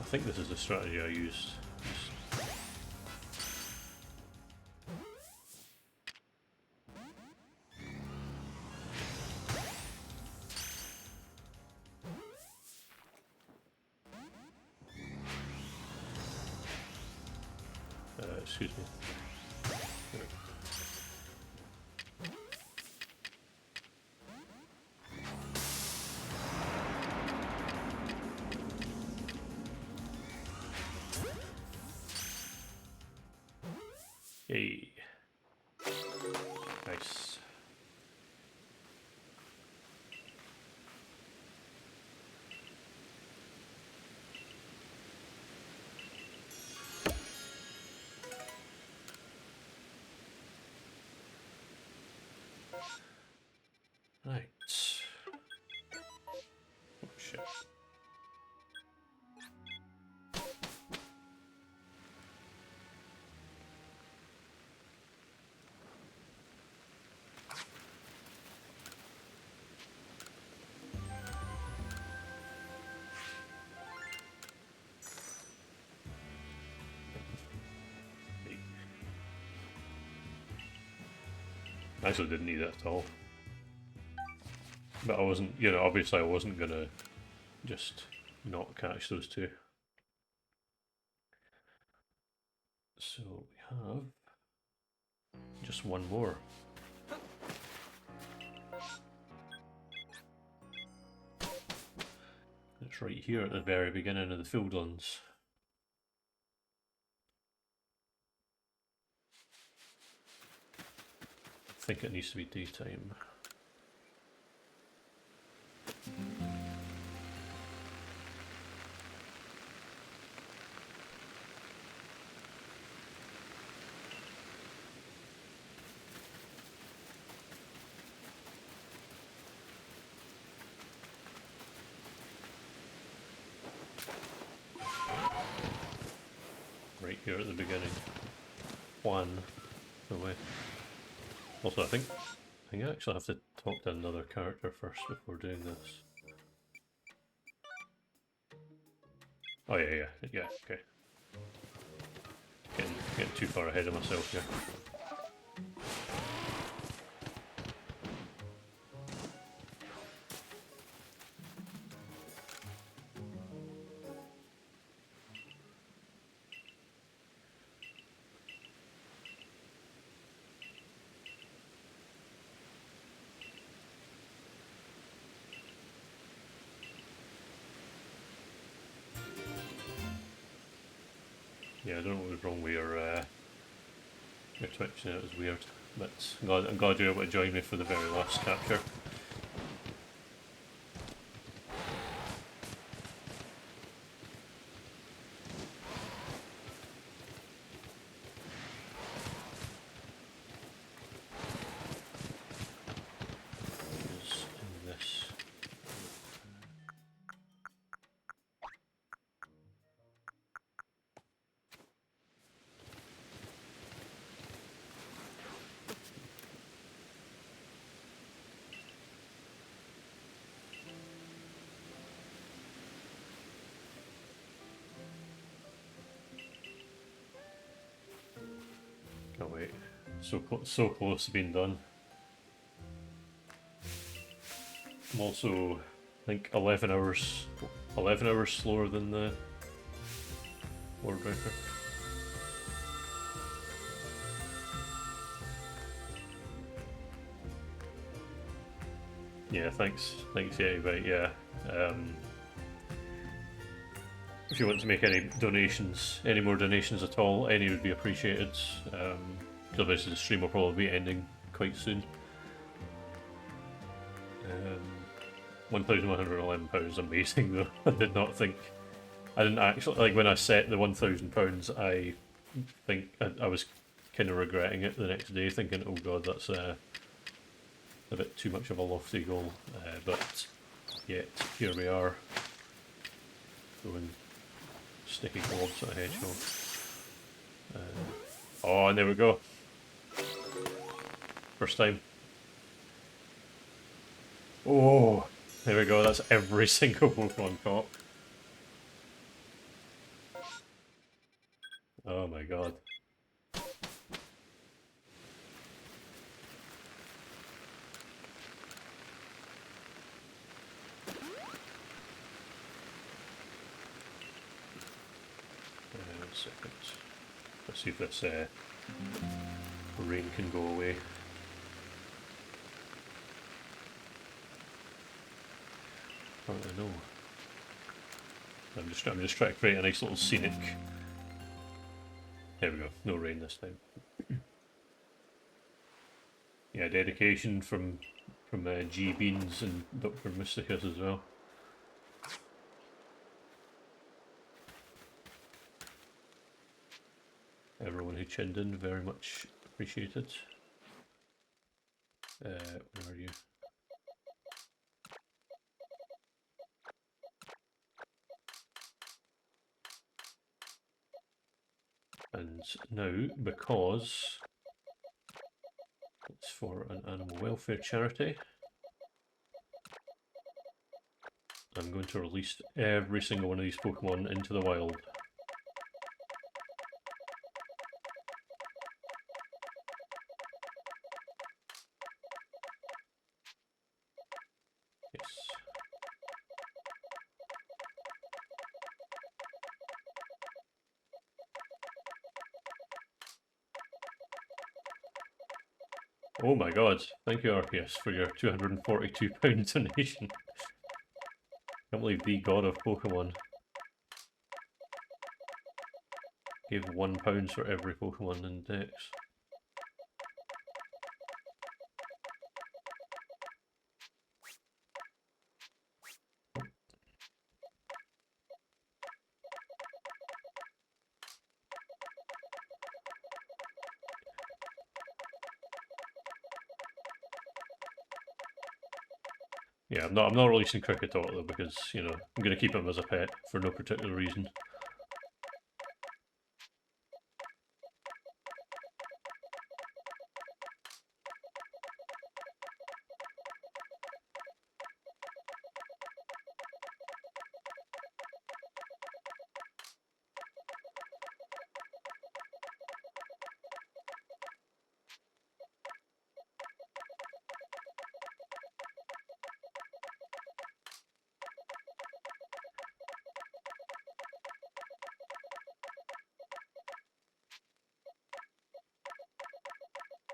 I think this is the strategy I used. Excuse me. Yay. Nice. Right. Oh shit. I actually didn't need it at all. But I wasn't, you know, obviously I wasn't gonna just not catch those two. So we have just one more. It's right here at the very beginning of the Fieldlands. I think it needs to be daytime. Right here at the beginning. One away. Also, I think I actually have to talk to another character first before doing this. Oh yeah, okay. Getting too far ahead of myself here. Yeah, I don't know what was wrong with your Twitch. It was weird, but I'm glad you're able to join me for the very last capture. Can't wait. So close to being done. I'm also, I think, 11 hours slower than the Lord Breaker. Yeah, thanks, yeah, but yeah. If you want to make any more donations at all, any would be appreciated. Because obviously the stream will probably be ending quite soon. £1,111 amazing though. I didn't actually, like when I set the £1,000, I think I was kind of regretting it the next day, thinking, oh god, that's a bit too much of a lofty goal. But yet, here we are, throwing sticky globs at a hedgehog. Oh, and there we go. First time. Oh, there we go, that's every single Pokemon caught. Oh my god. A second. Let's see if this rain can go away. I don't know. I'm just trying to create a nice little scenic. There we go. No rain this time. Yeah, dedication from G Beans and Dr. Mysticus as well. Everyone who chinned in, very much appreciated. Where are you? And now, because it's for an animal welfare charity, I'm going to release every single one of these Pokemon into the wild. Yes. Oh my god, thank you Arceus for your £242 donation. Can't believe the god of Pokemon gave £1 for every Pokemon in Dex. Yeah, I'm not releasing Cricket Talk though because, you know, I'm going to keep him as a pet for no particular reason.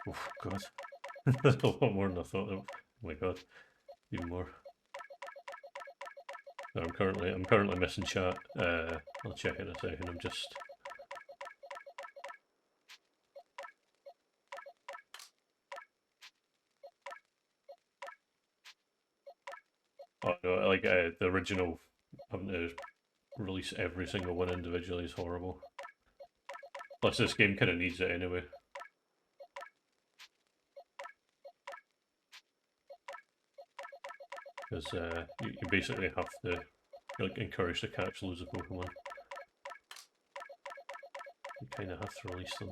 Oh god. That's a lot more than I thought. Oh my god. Even more. No, I'm currently missing chat. I'll check in a second. I'm just. Oh no, like the original having to release every single one individually is horrible. Plus this game kind of needs it anyway. Because you basically have to like encourage to catch loads of Pokemon. You kind of have to release them.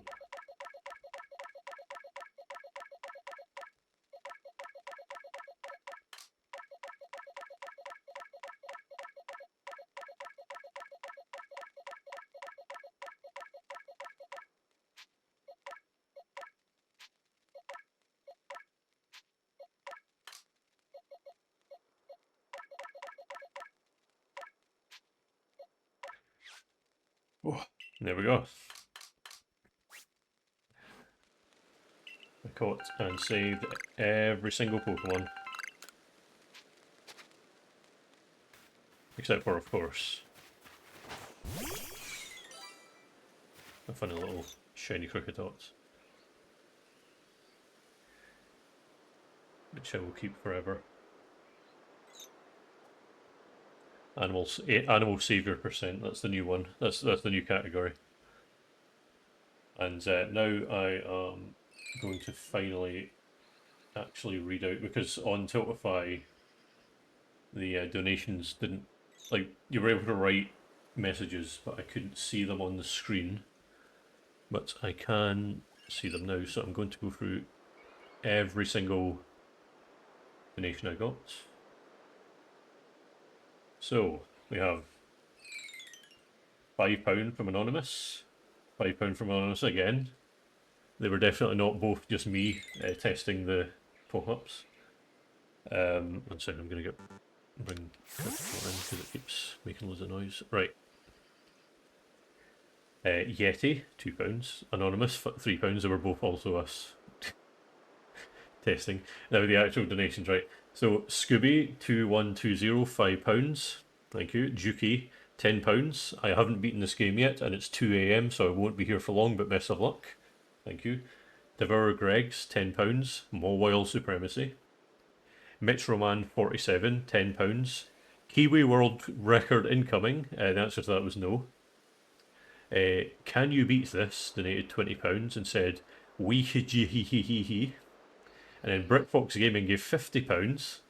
Oh, there we go. I caught and saved every single Pokemon. Except for, of course, a funny little shiny Cricketot, which I will keep forever. Animal savior percent. That's the new one. That's the new category. And now I am going to finally actually read out, because on Tiltify the donations didn't, like, you were able to write messages, but I couldn't see them on the screen. But I can see them now, so I'm going to go through every single donation I got. So we have £5 from Anonymous, £5 from Anonymous again. They were definitely not both just me testing the pop-ups. 1 second, I'm going to bring Critical in because it keeps making loads of noise. Right. Yeti, £2. Anonymous, £3. They were both also us testing. Now the actual donations, right. So Scooby2120, £5. Thank you. Juki, £10. I haven't beaten this game yet, and it's 2 a.m, so I won't be here for long, but best of luck. Thank you. Devourer Greg's, £10. Mobile Supremacy. Metroman 47, £10. Kiwi World Record incoming. The answer to that was no. Can you beat this? Donated £20 and said, wee hee hee hee hee hee. And then BritFox Gaming gave £50.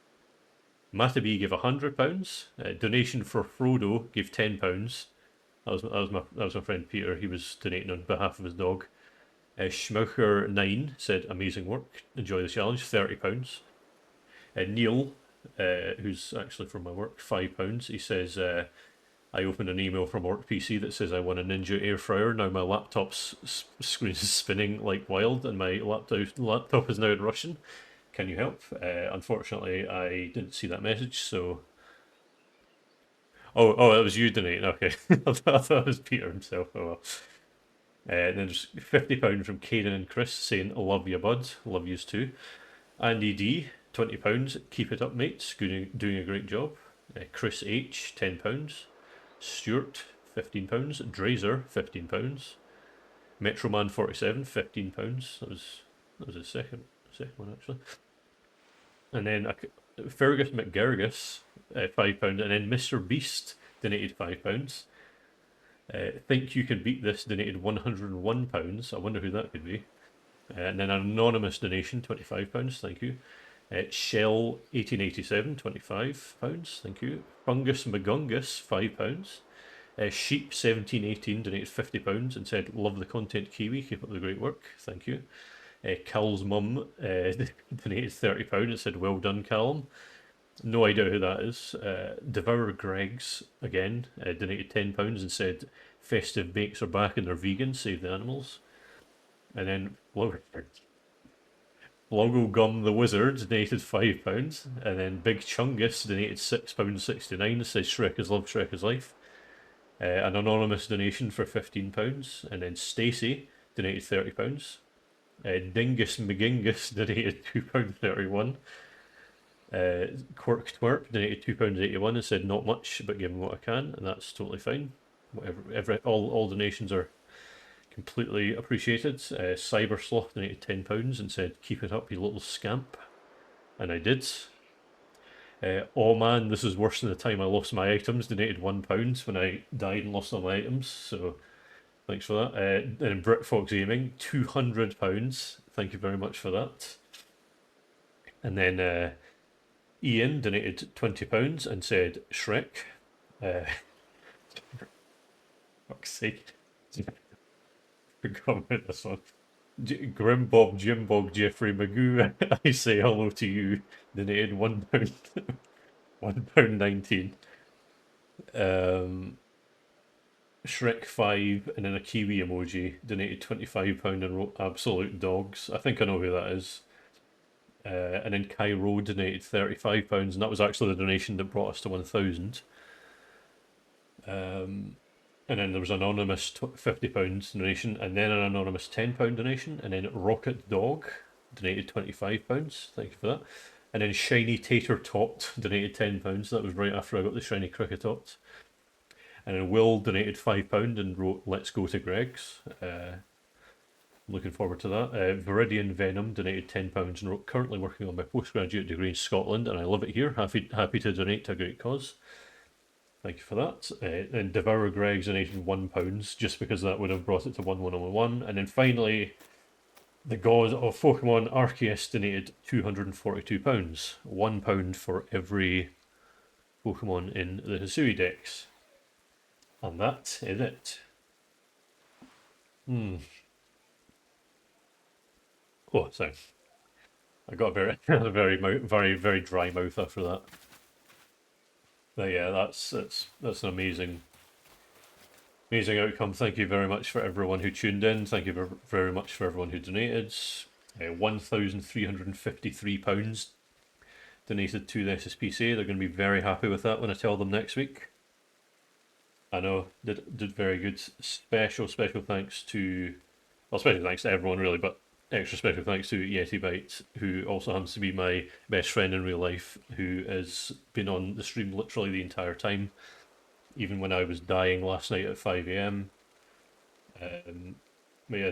Matabee gave £100. Donation for Frodo gave £10. That was my friend Peter. He was donating on behalf of his dog. Schmoucher9 said, amazing work. Enjoy the challenge. £30. Neil, who's actually from my work, £5. He says, I opened an email from work PC that says I want a Ninja air fryer. Now my laptop's screen is spinning like wild, and my laptop is now in Russian. Can you help? Unfortunately, I didn't see that message, so. Oh, it was you donating. Okay, I thought it was Peter himself. Oh well. And then there's £50 from Caden and Chris saying, love you, bud. Love yous too. Andy D, £20. Keep it up, mates. Doing a great job. Chris H, £10. Stuart, £15. Drazer, £15. Metroman 47, £15. That was his second one actually. And then Fergus McGurgus, £5, and then Mr. Beast donated £5. Think you can beat this donated £101. I wonder who that could be. And then an anonymous donation, £25. Thank you. Shell 1887, £25. Thank you. Fungus McGungus, £5. Sheep 1718 donated £50 and said, love the content, Kiwi. Keep up the great work. Thank you. Cal's mum donated £30 and said, well done, Callum. No idea who that is. Devourer Greg's, again, donated £10 and said, festive bakes are back and they're vegan, save the animals. And then Logo Gum the Wizard donated £5. And then Big Chungus donated £6.69, says Shrek is love, Shrek is life. An anonymous donation for £15. And then Stacey donated £30. Dingus McGingus donated £2.31. Quirk Twerp donated £2.81 and said not much, but give me what I can, and that's totally fine. All donations are completely appreciated. Cybersloth donated £10 and said keep it up, you little scamp, and I did. Oh man, this is worse than the time I lost my items. Donated £1 when I died and lost all my items, so thanks for that. And BritFox Gaming, £200. Thank you very much for that. And then Ian donated £20 and said Shrek. Fuck's sake. Forgot about this one. Grim Bob, Jim Bog, Jeffrey Magoo, I say hello to you. Donated £1, £1.19. Shrek 5 and then a Kiwi emoji donated £25 and wrote absolute dogs. I think I know who that is. And then Cairo donated £35 and that was actually the donation that brought us to 1,000. and then there was an anonymous £50 donation, and then an anonymous £10 donation, and then Rocket Dog donated £25. Thank you for that. And then Shiny Tater Tot donated £10. That was right after I got the Shiny Cricket Tot. And then Will donated £5 and wrote "Let's go to Greg's." Looking forward to that. Viridian Venom donated £10 and wrote, "Currently working on my postgraduate degree in Scotland, and I love it here. Happy to donate to a great cause." Thank you for that. And Devour Greg's donated £1 just because that would have brought it to 1111. And then finally, the god of Pokemon, Arceus, donated £242. £1 for every Pokemon in the Hisui Dex. And that is it. Oh, sorry. I got a very dry mouth after that. But yeah, that's an amazing outcome. Thank you very much for everyone who tuned in. Thank you very much for everyone who donated. £1,353 donated to the SSPCA. They're going to be very happy with that when I tell them next week. I know, did very good. Special thanks to, well, special thanks to everyone really, but extra special thanks to Yeti Bite, who also happens to be my best friend in real life, who has been on the stream literally the entire time, even when I was dying last night at 5 a.m. But yeah,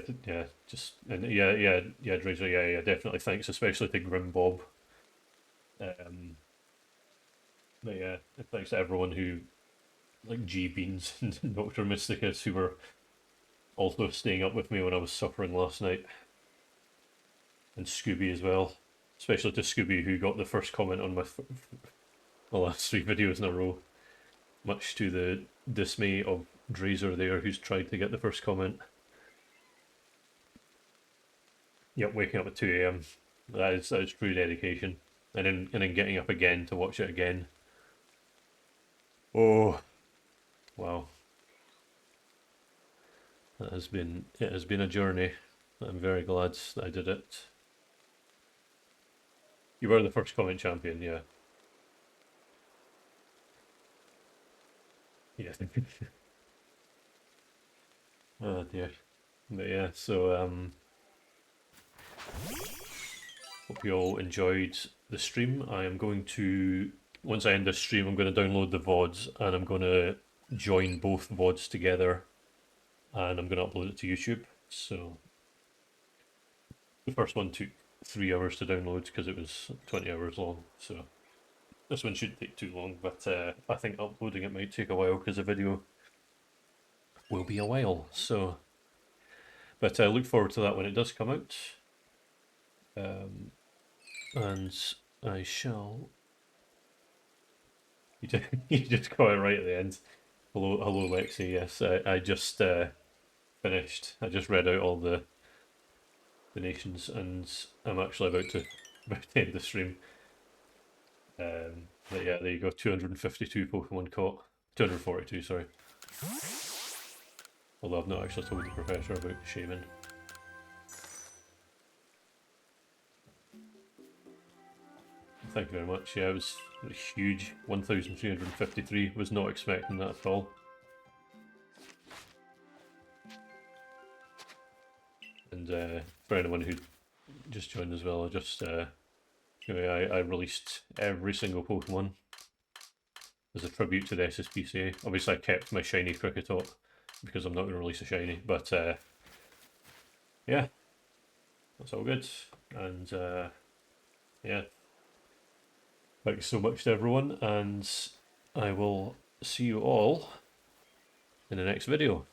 Drazor, yeah, definitely thanks, especially to Grim Bob. But yeah, thanks to everyone who, like G Beans and Dr. Mysticus, who were also staying up with me when I was suffering last night. And Scooby as well. Especially to Scooby, who got the first comment on my last 3 videos in a row. Much to the dismay of Drazor there, who's tried to get the first comment. Yep, waking up at 2 a.m. That is true dedication. And then getting up again to watch it again. Oh, wow. It has been a journey. I'm very glad that I did it. You were the first comment champion, yeah. Yeah. Oh dear. But yeah, so hope you all enjoyed the stream. I am going to, once I end this stream, I'm going to download the VODs and I'm going to join both VODs together and I'm going to upload it to YouTube. So the first one took 3 hours to download because it was 20 hours long. So this one shouldn't take too long, but I think uploading it might take a while because the video will be a while. So, but I look forward to that when it does come out. And I shall. You just got it right at the end. Hello, Lexi. Yes, I just finished. I just read out all the donations, and I'm actually about to end the stream. But yeah, there you go. 252 Pokemon caught. 242, sorry. Although I've not actually told the professor about shaming. Thank you very much. Yeah, it was huge. 1,353. Was not expecting that at all. And for anyone who just joined as well, I released every single Pokemon as a tribute to the SSPCA. Obviously, I kept my shiny Kricketot because I'm not going to release a shiny, but yeah, that's all good. And yeah, thanks so much to everyone, and I will see you all in the next video.